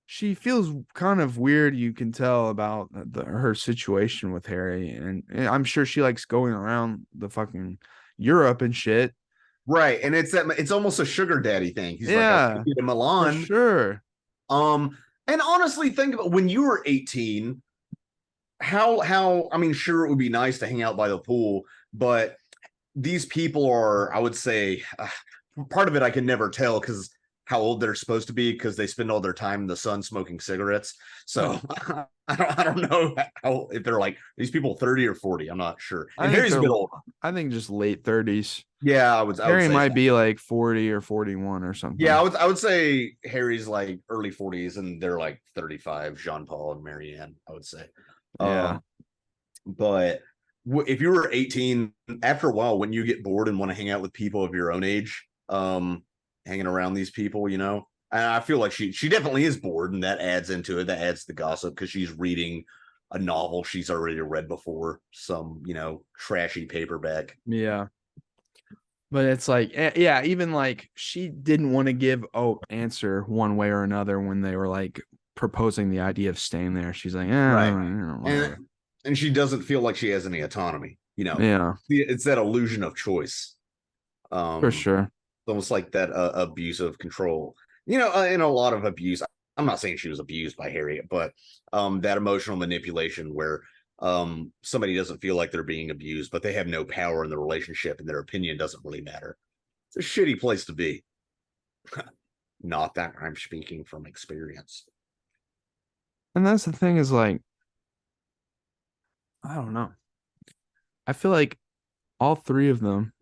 she feels kind of weird, you can tell, about her situation with Harry, and I'm sure she likes going around the fucking Europe and shit. Right, and it's almost a sugar daddy thing. He's like, I take you to Milan. For sure. And honestly, think about when you were 18, how I mean, sure, it would be nice to hang out by the pool, but these people are, I would say, part of it I can never tell because how old they're supposed to be because they spend all their time in the sun smoking cigarettes. So I don't know if they're like these people 30 or 40. I'm not sure. And Harry's a bit older. I think just late 30s. Yeah, I would Harry say might be like 40 or 41 or something. Yeah, I would say Harry's like early 40s and they're like 35, Jean Paul and Marianne, I would say. Yeah. But if you were 18, after a while, when you get bored and want to hang out with people of your own age, hanging around these people, and I feel like she definitely is bored, and that adds into it. That adds the gossip because she's reading a novel she's already read before, some trashy paperback. Yeah. But it's like, yeah, even like she didn't want to give answer one way or another when they were like proposing the idea of staying there. She's like, right. And she doesn't feel like she has any autonomy. Yeah, it's that illusion of choice. For sure. It's almost like that abuse of control. In a lot of abuse, I'm not saying she was abused by Harry, but that emotional manipulation where somebody doesn't feel like they're being abused, but they have no power in the relationship and their opinion doesn't really matter. It's a shitty place to be. Not that I'm speaking from experience. And that's the thing is like, I don't know. I feel like all three of them,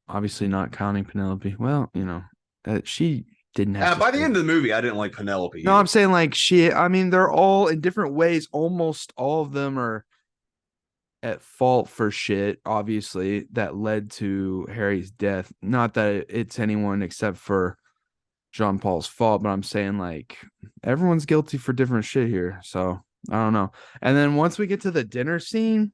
obviously not counting Penelope. Well, she didn't have by the end of the movie, I didn't like Penelope. No, I'm saying like they're all in different ways. Almost all of them are at fault for shit, obviously, that led to Harry's death. Not that it's anyone except for Jean Paul's fault, but I'm saying like everyone's guilty for different shit here. So I don't know. And then once we get to the dinner scene,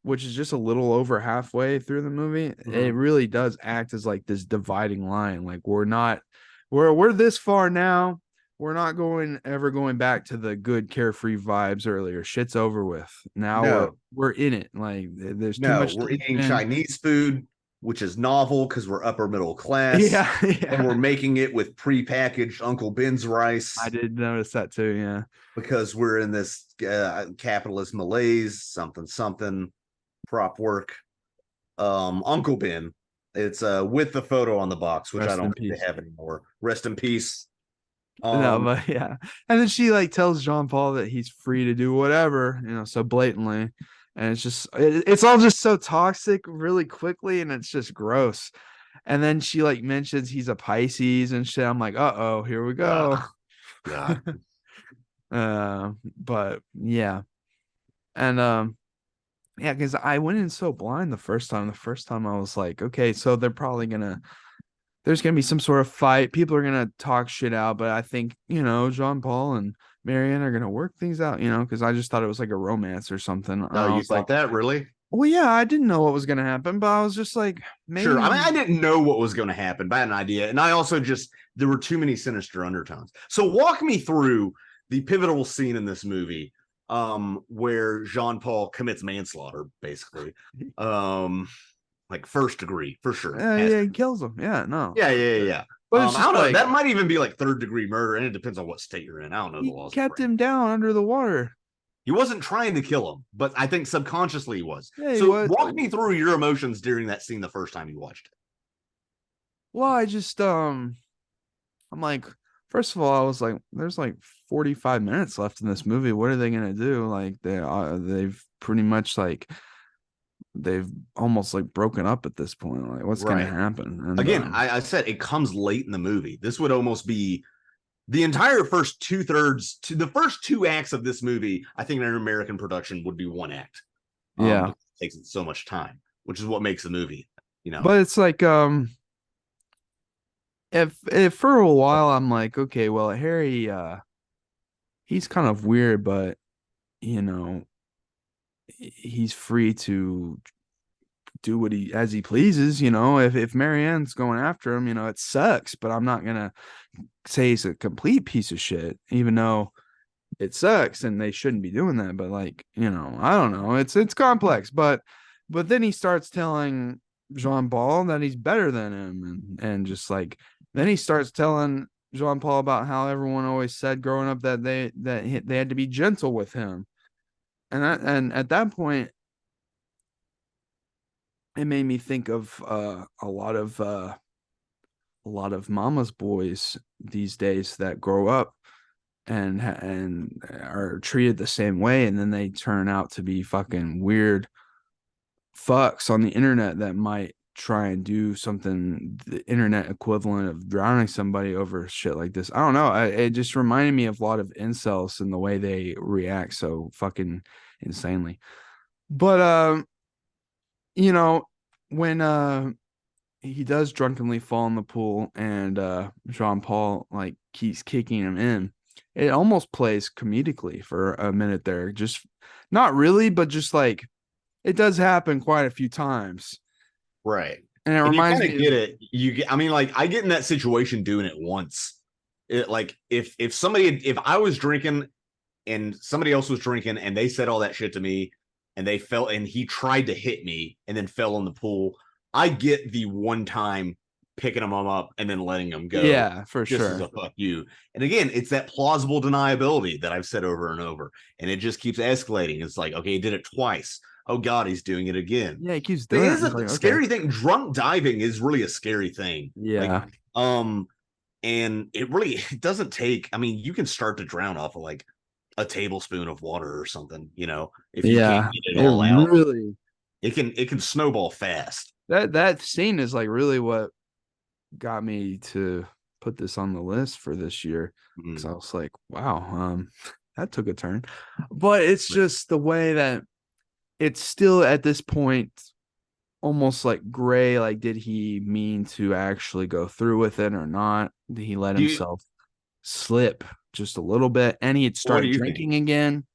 which is just a little over halfway through the movie, it really does act as like this dividing line. Like we're this far now. We're not ever going back to the good carefree vibes earlier. Shit's over with. Now we're in it. Like there's too much. We're eating Chinese food, which is novel because we're upper middle class. Yeah. And we're making it with prepackaged Uncle Ben's rice. I did notice that too. Yeah. Because we're in this capitalist malaise, something prop work. Uncle Ben. It's with the photo on the box, which I don't think they have anymore. Rest in peace. No, but yeah. And then she like tells Jean Paul that he's free to do whatever, so blatantly. And it's just it's all just so toxic really quickly, and it's just gross. And then she like mentions he's a Pisces and shit. I'm like, uh-oh, here we go. God. But yeah. And yeah, because I went in so blind the first time. The first time I was like, okay, so there's gonna be some sort of fight. People are gonna talk shit out, but I think Jean Paul and Marianne are gonna work things out. Because I just thought it was like a romance or something. Oh, you thought that really? Well, yeah, I didn't know what was gonna happen, but I was just like, maybe. Sure. I mean, I didn't know what was going to happen, but I had an idea, and I also there were too many sinister undertones. So walk me through the pivotal scene in this movie, where Jean Paul commits manslaughter, basically. Like first degree for sure. Yeah, he kills him. Yeah, no. Yeah. But I don't know. That might even be like third degree murder, and it depends on what state you're in. I don't know the laws. He kept him down under the water. He wasn't trying to kill him, but I think subconsciously he was. Yeah, so walk me through your emotions during that scene the first time you watched it. Well, I just I'm like, first of all, I was like, there's like 45 minutes left in this movie. What are they gonna do? Like they've pretty much like they've almost like broken up at this point. Like what's gonna happen? And again, I said it comes late in the movie. This would almost be the entire first 2/3 to the first two acts of this movie. I think in an American production would be one act. Yeah, it takes it so much time, which is what makes the movie. But it's like if for a while I'm like, okay, well, Harry, he's kind of weird, but he's free to do what as he pleases. If Marianne's going after him, it sucks, but I'm not gonna say he's a complete piece of shit, even though it sucks and they shouldn't be doing that. But like, I don't know. It's complex, but then he starts telling Jean Paul that he's better than him, and just like then he starts telling Jean Paul about how everyone always said growing up that they had to be gentle with him, and at that point it made me think of a lot of a lot of mama's boys these days that grow up and are treated the same way, and then they turn out to be fucking weird fucks on the internet that might try and do something the internet equivalent of drowning somebody over shit like this. I don't know. It just reminded me of a lot of incels and the way they react so fucking insanely. But you know, when he does drunkenly fall in the pool and Jean Paul like keeps kicking him in, it almost plays comedically for a minute there. Just not really, but just like it does happen quite a few times. Right. And it And you reminds kind of me get it. You get, I mean, like I get in that situation doing it once. It like if I was drinking and somebody else was drinking and they said all that shit to me and they fell and he tried to hit me and then fell in the pool, I get the one time picking him up and then letting him go. Yeah, for just sure. as a fuck you. And again, it's that plausible deniability that I've said over and over. And it just keeps escalating. It's like, okay, he did it twice. Oh God, he's doing it again. Yeah, he keeps It doing is it. a It's like, scary okay. thing. Drunk diving is really a scary thing. Yeah. Like, and it really it doesn't take. I mean, you can start to drown off of like a tablespoon of water or something, if you can't Yeah. get it It all out. really It can snowball fast. that scene is like really what got me to put this on the list for this year. Because I was like, wow, that took a turn. But it's just the way that it's still at this point almost like gray. Like, did he mean to actually go through with it or not? Did he let himself slip just a little bit? And he had What do started you drinking think? again.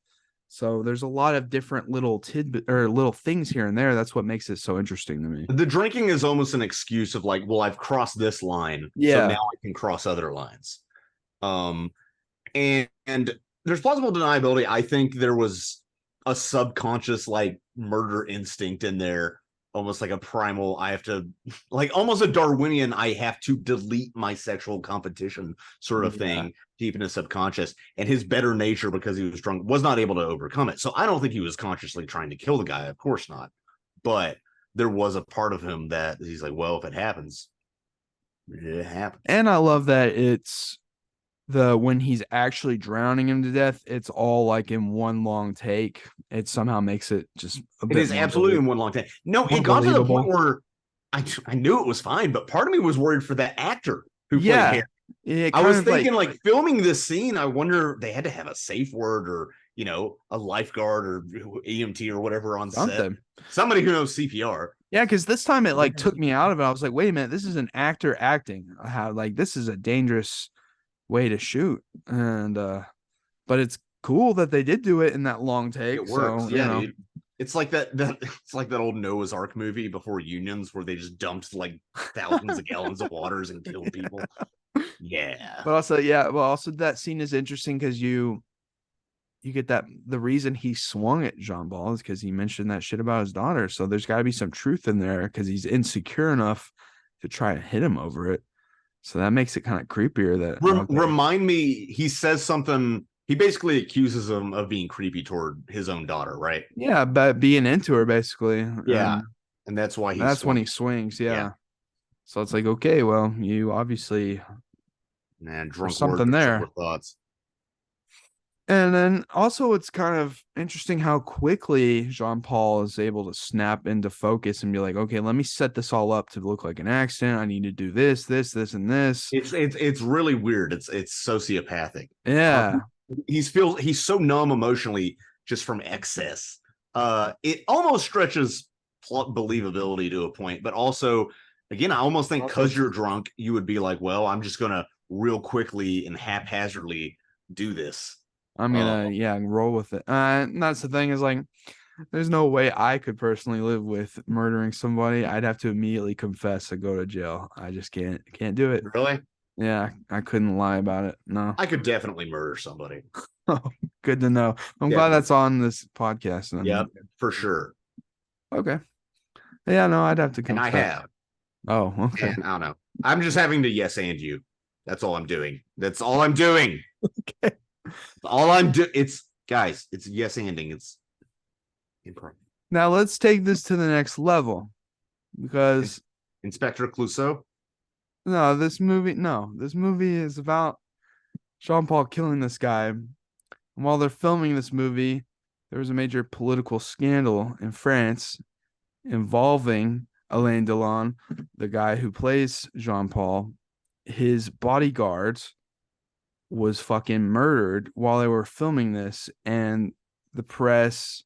So there's a lot of different little tidbit or little things here and there. That's what makes it so interesting to me. The drinking is almost an excuse of like, well, I've crossed this line, so Yeah. now I can cross other lines. Um, and there's plausible deniability. I think there was a subconscious like murder instinct in there, almost like a primal. I have to, like, almost a Darwinian. I have to delete my sexual competition sort of thing deep in his subconscious. And his better nature, because he was drunk, was not able to overcome it. So I don't think he was consciously trying to kill the guy. Of course not. But there was a part of him that he's like, well, if it happens, it happens. And I love that it's when he's actually drowning him to death, it's all like in one long take. It somehow makes it just a It bit is more absolutely in one long time. No, it got to the point where I knew it was fine, but part of me was worried for that actor who played Harry. I was thinking, like, filming this scene, I wonder they had to have a safe word or a lifeguard or EMT or whatever on set. Somebody who knows CPR. Yeah, because this time it like took me out of it. I was like, wait a minute, this is an actor acting. How like this is a dangerous way to shoot. And but it's cool that they did do it in that long take. It works. So, Yeah, dude. It's like that it's like that old Noah's Ark movie before Unions where they just dumped like thousands of gallons of waters and killed people. Yeah. But also, also that scene is interesting because you get that the reason he swung at Jean Paul is because he mentioned that shit about his daughter. So there's got to be some truth in there because he's insecure enough to try and hit him over it. So that makes it kind of creepier. That remind me, he says something. He basically accuses him of being creepy toward his own daughter, right? Yeah, but being into her basically. Yeah, and that's why when he swings. Yeah. So it's like, okay, well, you obviously drunk something there. Thoughts. And then also it's kind of interesting how quickly Jean Paul is able to snap into focus and be like, okay, let me set this all up to look like an accident. I need to do this, and this. It's really weird. It's sociopathic. Yeah. He's so numb emotionally just from excess. It almost stretches believability to a point, but also, again, I almost think because you're drunk, you would be like, well, I'm just gonna real quickly and haphazardly do this. I'm gonna roll with it. And that's the thing is like, there's no way I could personally live with murdering somebody. I'd have to immediately confess and go to jail. I just can't do it. Really? Yeah, I couldn't lie about it. No. I could definitely murder somebody. Oh, good to know. I'm glad that's on this podcast. Yeah, for sure. Okay. Yeah, no, I'd have to confess. And I have. Oh, okay. And I don't know. I'm just having to yes and you. That's all I'm doing. That's all I'm doing. Okay. All I'm doing. It's guys. It's yes anding. It's improv. Now let's take this to the next level because Inspector Clouseau. This movie is about Jean Paul killing this guy. And while they're filming this movie, there was a major political scandal in France involving Alain Delon, the guy who plays Jean Paul. His bodyguard was fucking murdered while they were filming this, and the press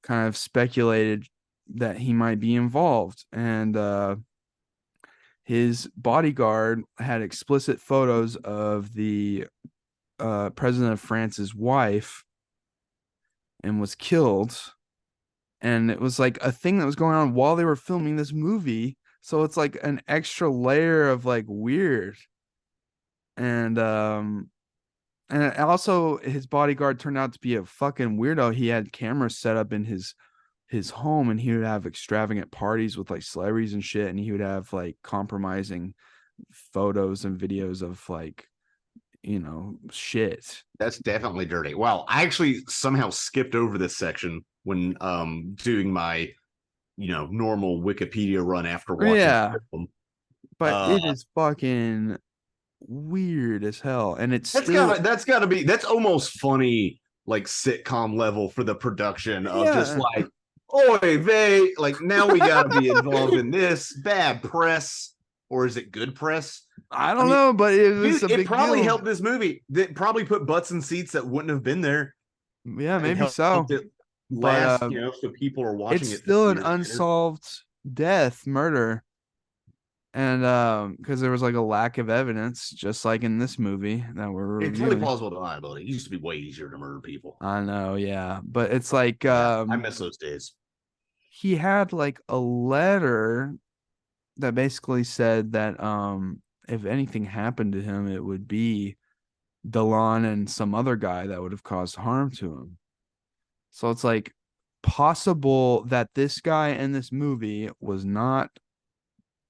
kind of speculated that he might be involved. And his bodyguard had explicit photos of the president of France's wife and was killed. And it was like a thing that was going on while they were filming this movie. So it's like an extra layer of like weird. And also his bodyguard turned out to be a fucking weirdo. He had cameras set up in his home, and he would have extravagant parties with like celebrities and shit, and he would have like compromising photos and videos of like, shit. That's definitely dirty. Wow, I actually somehow skipped over this section when doing my normal Wikipedia run after watching the film. But it is fucking weird as hell, and it's that's almost funny, like sitcom level for the production of just like, oy vey, like now we gotta be involved in this. Bad press, or is it good press? I mean, know, but it probably deal. helped this movie. That probably put butts in seats that wouldn't have been there. Yeah, maybe so. Last, so people are watching it's still an unsolved murder. And because there was like a lack of evidence, just like in this movie that we're reviewing. It's really plausible deniability. It used to be way easier to murder people. I know, yeah. But it's like I miss those days. He had like a letter that basically said that if anything happened to him, it would be Delon and some other guy that would have caused harm to him. So it's like possible that this guy in this movie was not,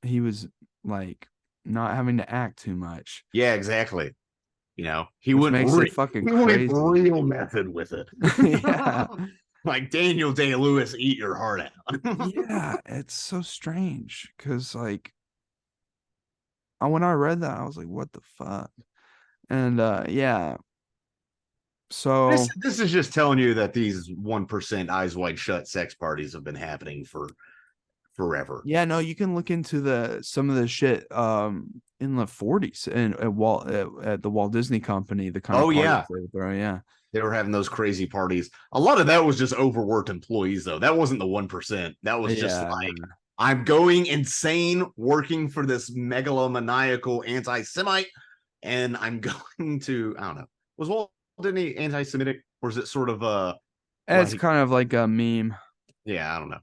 he was like not having to act too much. Yeah, exactly. He went fucking crazy. Real method with it. Yeah. Like Daniel Day-Lewis, eat your heart out. Yeah, it's so strange because like when I read that, I was like, what the fuck? And yeah. So this is just telling you that these 1% eyes wide shut sex parties have been happening for forever. Yeah, no, you can look into some of the shit in the 40s and at the Walt Disney Company, the kind of yeah. They would throw, yeah. They were having those crazy parties. A lot of that was just overworked employees, though. That wasn't the 1%. That was just like, I'm going insane working for this megalomaniacal anti-Semite, and I'm going to, I don't know. Was Walt Disney anti-Semitic, or is it sort of it's kind of like a meme. Yeah, I don't know.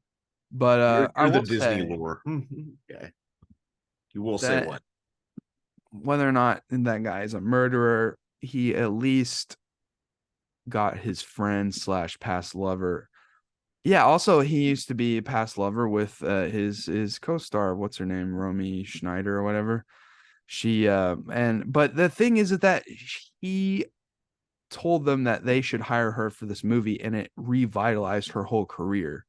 But I will Disney lore. Okay. You will say what? Whether or not that guy is a murderer, he at least got his friend / past lover. Yeah, also he used to be a past lover with his co-star, what's her name, Romy Schneider or whatever. She but the thing is that he told them that they should hire her for this movie, and it revitalized her whole career.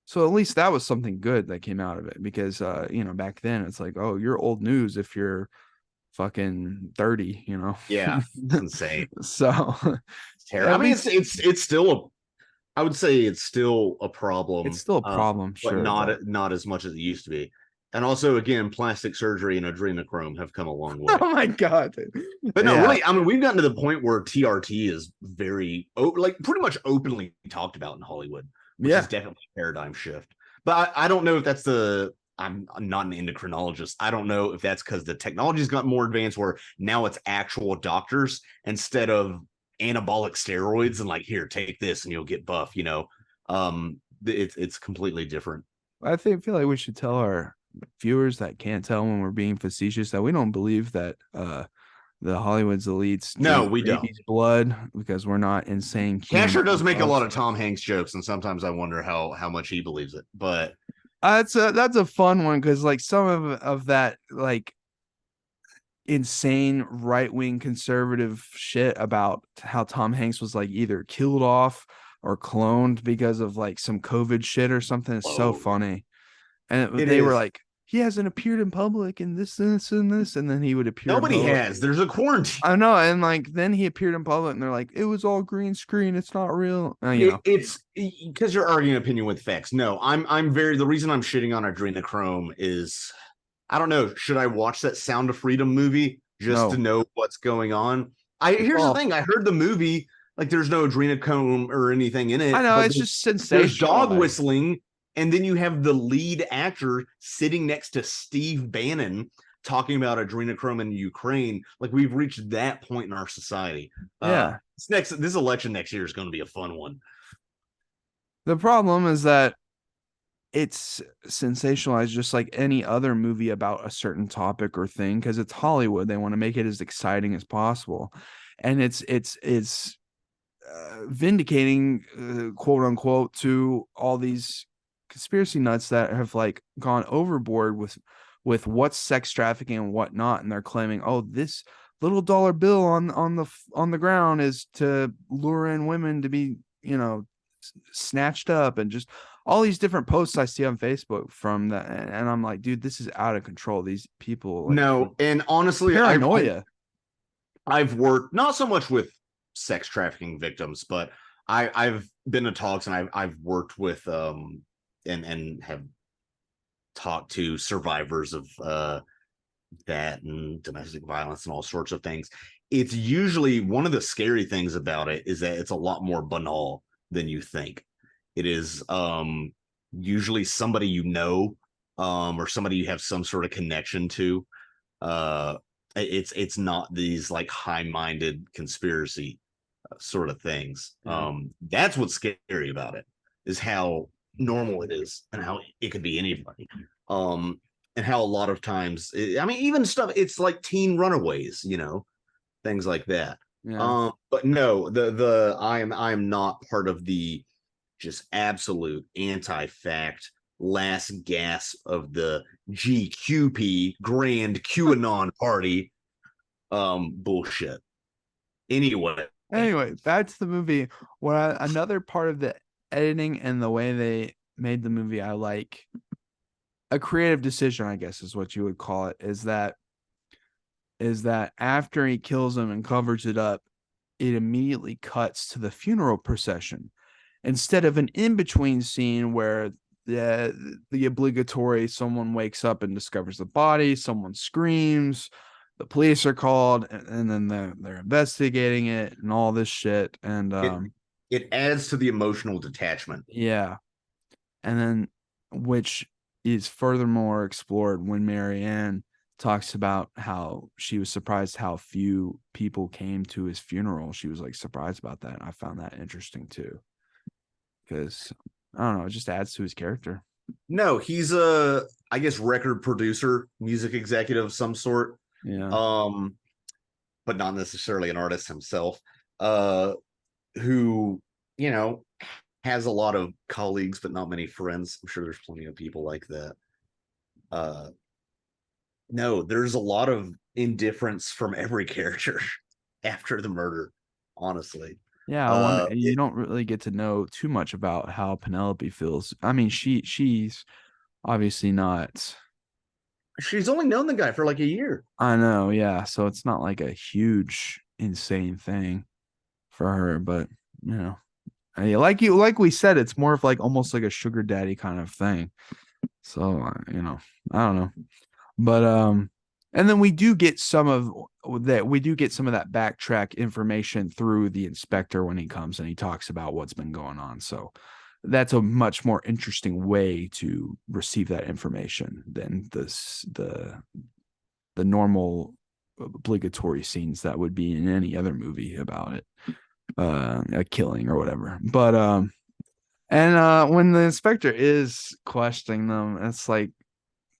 So at least that was something good that came out of it, because back then it's like, oh, you're old news if you're fucking 30, Yeah, it's insane. So it's terrible. I mean, it's still I would say it's still a problem. It's still a problem, but sure, not as much as it used to be. And also, again, plastic surgery and adrenochrome have come a long way. Oh my god! But no, really, I mean, we've gotten to the point where TRT is very pretty much openly talked about in Hollywood, which is definitely a paradigm shift. But I don't know if that's I'm not an endocrinologist. I don't know if that's because the technology's got more advanced, where now it's actual doctors instead of anabolic steroids and like, here, take this and you'll get buff. It's completely different. I feel like we should tell our viewers that can't tell when we're being facetious that we don't believe that the Hollywood's elites we don't blood, because we're not insane. Casher does make a lot of Tom Hanks jokes, and sometimes I wonder how much he believes it. But that's a fun one, because like some of that like insane right-wing conservative shit about how Tom Hanks was like either killed off or cloned because of like some COVID shit or something is so funny. And they were like, he hasn't appeared in public and this, and then he would appear. Nobody has. There's a quarantine. I know, and like then he appeared in public, and they're like, it was all green screen. It's not real. It's because you're arguing opinion with facts. No, the reason I'm shitting on adrenochrome is I don't know. Should I watch that Sound of Freedom movie just to know what's going on? Here's the thing. I heard the movie, like there's no adrenochrome or anything in it. I know, it's just sensational. There's dog whistling, and then you have the lead actor sitting next to Steve Bannon talking about adrenochrome in Ukraine. Like we've reached that point in our society. Yeah. This election next year is going to be a fun one. The problem is that it's sensationalized just like any other movie about a certain topic or thing, because it's Hollywood. They want to make it as exciting as possible, and it's vindicating, quote unquote, to all these conspiracy nuts that have like gone overboard with what's sex trafficking and whatnot, and they're claiming, oh, this little dollar bill on the ground is to lure in women to be, snatched up, and just all these different posts I see on Facebook from that, and I'm like, dude, this is out of control. These people, like, no, and honestly, paranoia. I've worked not so much with sex trafficking victims, but I've been to talks, and I've worked with and have talked to survivors of that and domestic violence and all sorts of things. It's usually one of the scary things about it is that it's a lot more banal than you think. It is usually somebody or somebody you have some sort of connection to. It's not these like high-minded conspiracy sort of things. That's what's scary about it, is how normal it is and how it could be anybody. And how a lot of times, even stuff, it's like teen runaways, things like that. Yeah. But no, I'm not part of the just absolute anti-fact last gasp of the GQP Grand QAnon Party bullshit. Anyway, back to the movie. Another part of the editing and the way they made the movie I like, a creative decision, I guess is what you would call it, is that after he kills him and covers it up, it immediately cuts to the funeral procession instead of an in-between scene where the obligatory someone wakes up and discovers the body, someone screams, the police are called, and then they're investigating it and all this shit, and it adds to the emotional detachment. Yeah. And then, which is furthermore explored when Marianne talks about how she was surprised how few people came to his funeral. She was like surprised about that. And I found that interesting too, because I don't know, it just adds to his character. No, he's I guess record producer, music executive of some sort. Yeah. But not necessarily an artist himself. Who, has a lot of colleagues, but not many friends. I'm sure there's plenty of people like that. No, there's a lot of indifference from every character after the murder, honestly. Yeah, you don't really get to know too much about how Penelope feels. I mean, she's obviously not. She's only known the guy for like a year. I know, yeah. So it's not like a huge, insane thing for her, but like we said, it's more of like almost like a sugar daddy kind of thing. So I don't know, but and then we do get some of that. We do get some of that backtrack information through the inspector when he comes and he talks about what's been going on. So that's a much more interesting way to receive that information than the normal obligatory scenes that would be in any other movie about it, a killing or whatever. But when the inspector is questioning them, it's like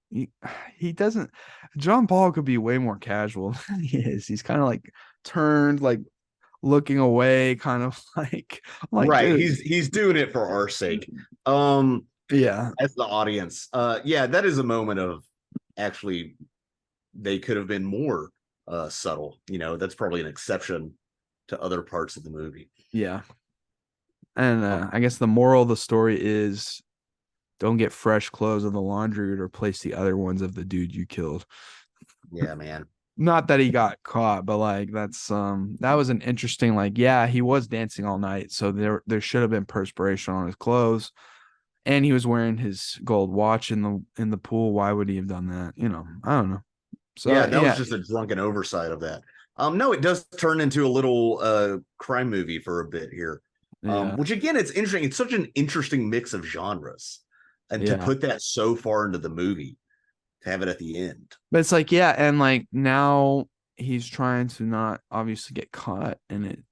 he doesn't. John Paul could be way more casual than he is. He's kind of like turned, like looking away, kind of like right. Dude. He's doing it for our sake. Yeah, as the audience. Yeah, that is a moment of actually they could have been more subtle. That's probably an exception to other parts of the movie. Yeah. And I guess the moral of the story is don't get fresh clothes in the laundry or replace the other ones of the dude you killed. Yeah, man. Not that he got caught, but like that was an interesting, like, yeah, he was dancing all night, so there should have been perspiration on his clothes, and he was wearing his gold watch in the pool. Why would he have done that? I don't know. So Yeah, that was just a drunken oversight of that. No, it does turn into a little crime movie for a bit here. yeah, Which again, it's interesting. It's such an interesting mix of genres. And to yeah. put that so far into the movie, to have it at the end. But it's like, yeah, and like now he's trying to not obviously get caught, and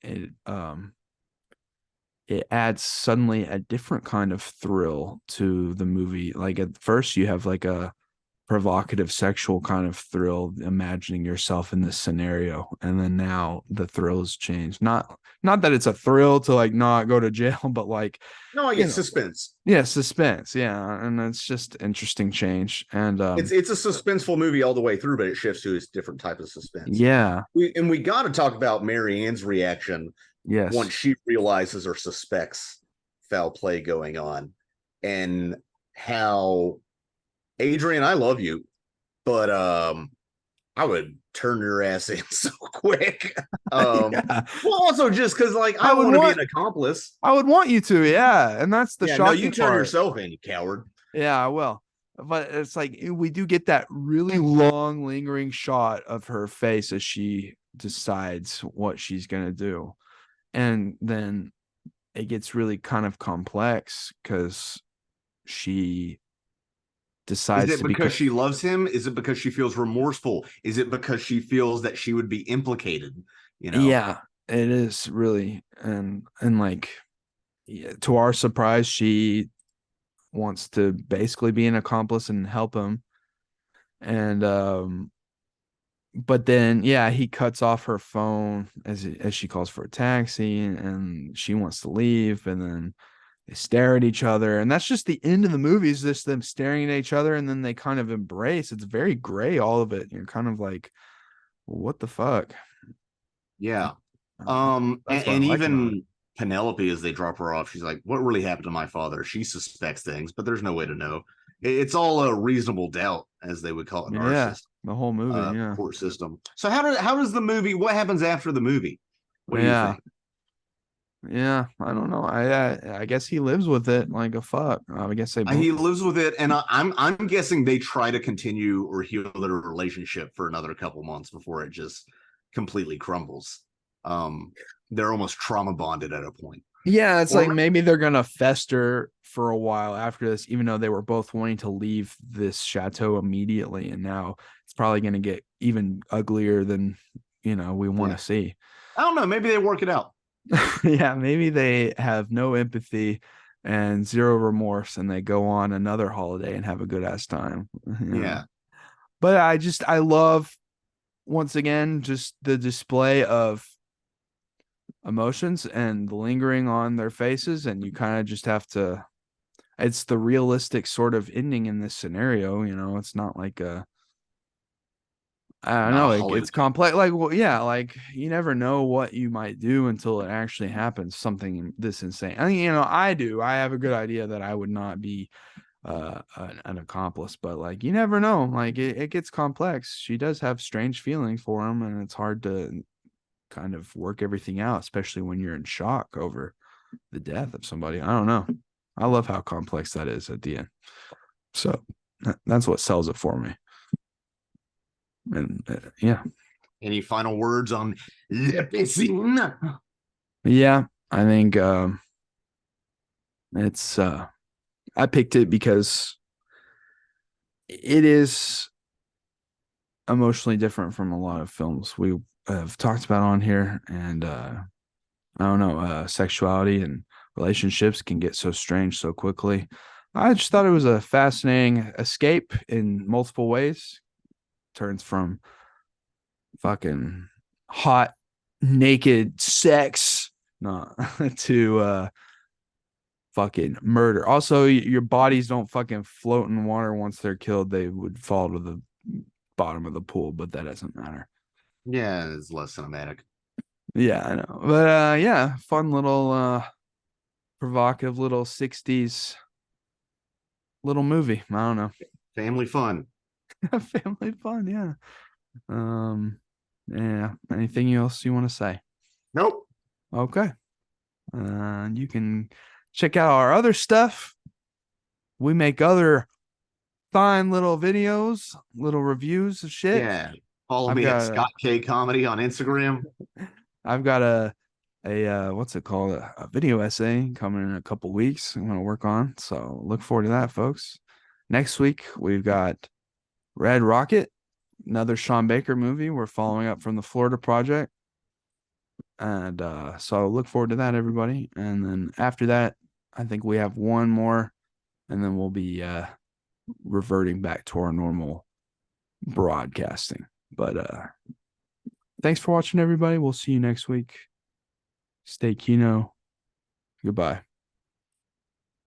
it adds suddenly a different kind of thrill to the movie. Like at first you have like a provocative sexual kind of thrill imagining yourself in this scenario, and then now the thrill has changed. Not that it's a thrill to like not go to jail, but like, No, I get suspense. Yeah, suspense. Yeah, and it's just interesting change. And It's a suspenseful movie all the way through, but it shifts to a different type of suspense. yeah, we got to talk about Mary Ann's reaction yes, once she realizes or suspects foul play going on, and how Adrian, I love you, but I would turn your ass in so quick. yeah. Well, also just because like I want to be an accomplice. I would want you to, yeah, and that's the shocking no, you turn part. yourself in, you coward. Yeah, I will. But it's like we do get that really long, lingering shot of her face as she decides what she's gonna do, and then it gets really kind of complex because she decides Is it because she loves him? Is it because she feels remorseful? Is it because she feels that she would be implicated? Yeah, it is really, and like, yeah, to our surprise, she wants to basically be an accomplice and help him, and but then yeah, he cuts off her phone as she calls for a taxi, and she wants to leave, and then they stare at each other, and that's just the end of the movie, is just them staring at each other, and then they kind of embrace. It's very gray, all of it. You're kind of like, what the fuck? Yeah. That's what And I like about it. even Penelope, as they drop her off, she's like, what really happened to my father? She suspects things, but there's no way to know. It's all a reasonable doubt, as they would call it in our Yeah, system, the whole movie. Yeah, court system. So how does the movie, what happens after the movie? What do you yeah, think? yeah. I don't know. I guess he lives with it like a fuck. I guess they both. He lives with it, and I'm guessing they try to continue or heal their relationship for another couple months before it just completely crumbles. They're almost trauma bonded at a point. Yeah, it's like maybe they're gonna fester for a while after this, even though they were both wanting to leave this chateau immediately, and now it's probably gonna get even uglier than we want to see. I don't know. Maybe they work it out. Yeah, maybe they have no empathy and zero remorse, and they go on another holiday and have a good ass time. Yeah. But I love, once again, just the display of emotions and lingering on their faces, and you kind of just have to, it's the realistic sort of ending in this scenario. It's not like I don't know, it's complex. Like, well, yeah, like you never know what you might do until it actually happens. Something this insane. I mean, I have a good idea that I would not be an accomplice, but like you never know. Like it gets complex. She does have strange feelings for him, and it's hard to kind of work everything out, especially when you're in shock over the death of somebody. I don't know. I love how complex that is at the end. So that's what sells it for me. And yeah. Any final words on Le Piscine? Yeah, I think it's I picked it because it is emotionally different from a lot of films we have talked about on here, and I don't know, sexuality and relationships can get so strange so quickly. I just thought it was a fascinating escape in multiple ways. Turns from fucking hot naked sex not to fucking murder. Also, your bodies don't fucking float in water once they're killed. They would fall to the bottom of the pool, but that doesn't matter. Yeah, it's less cinematic. Yeah, I know. But yeah, fun little provocative little 60s little movie. I don't know. Family fun. Family fun, yeah. Yeah. Anything else you want to say? Nope. Okay. You can check out our other stuff. We make other fine little videos, little reviews of shit. Yeah. Follow I've me at got Scott K Comedy on Instagram. I've got a what's it called? A video essay coming in a couple weeks. I'm gonna work on. So look forward to that, folks. Next week we've got Red Rocket, another Sean Baker movie. We're following up from the Florida Project. And so look forward to that, everybody. And then after that, I think we have one more, and then we'll be reverting back to our normal broadcasting. But thanks for watching, everybody. We'll see you next week. Stay Kino. Goodbye.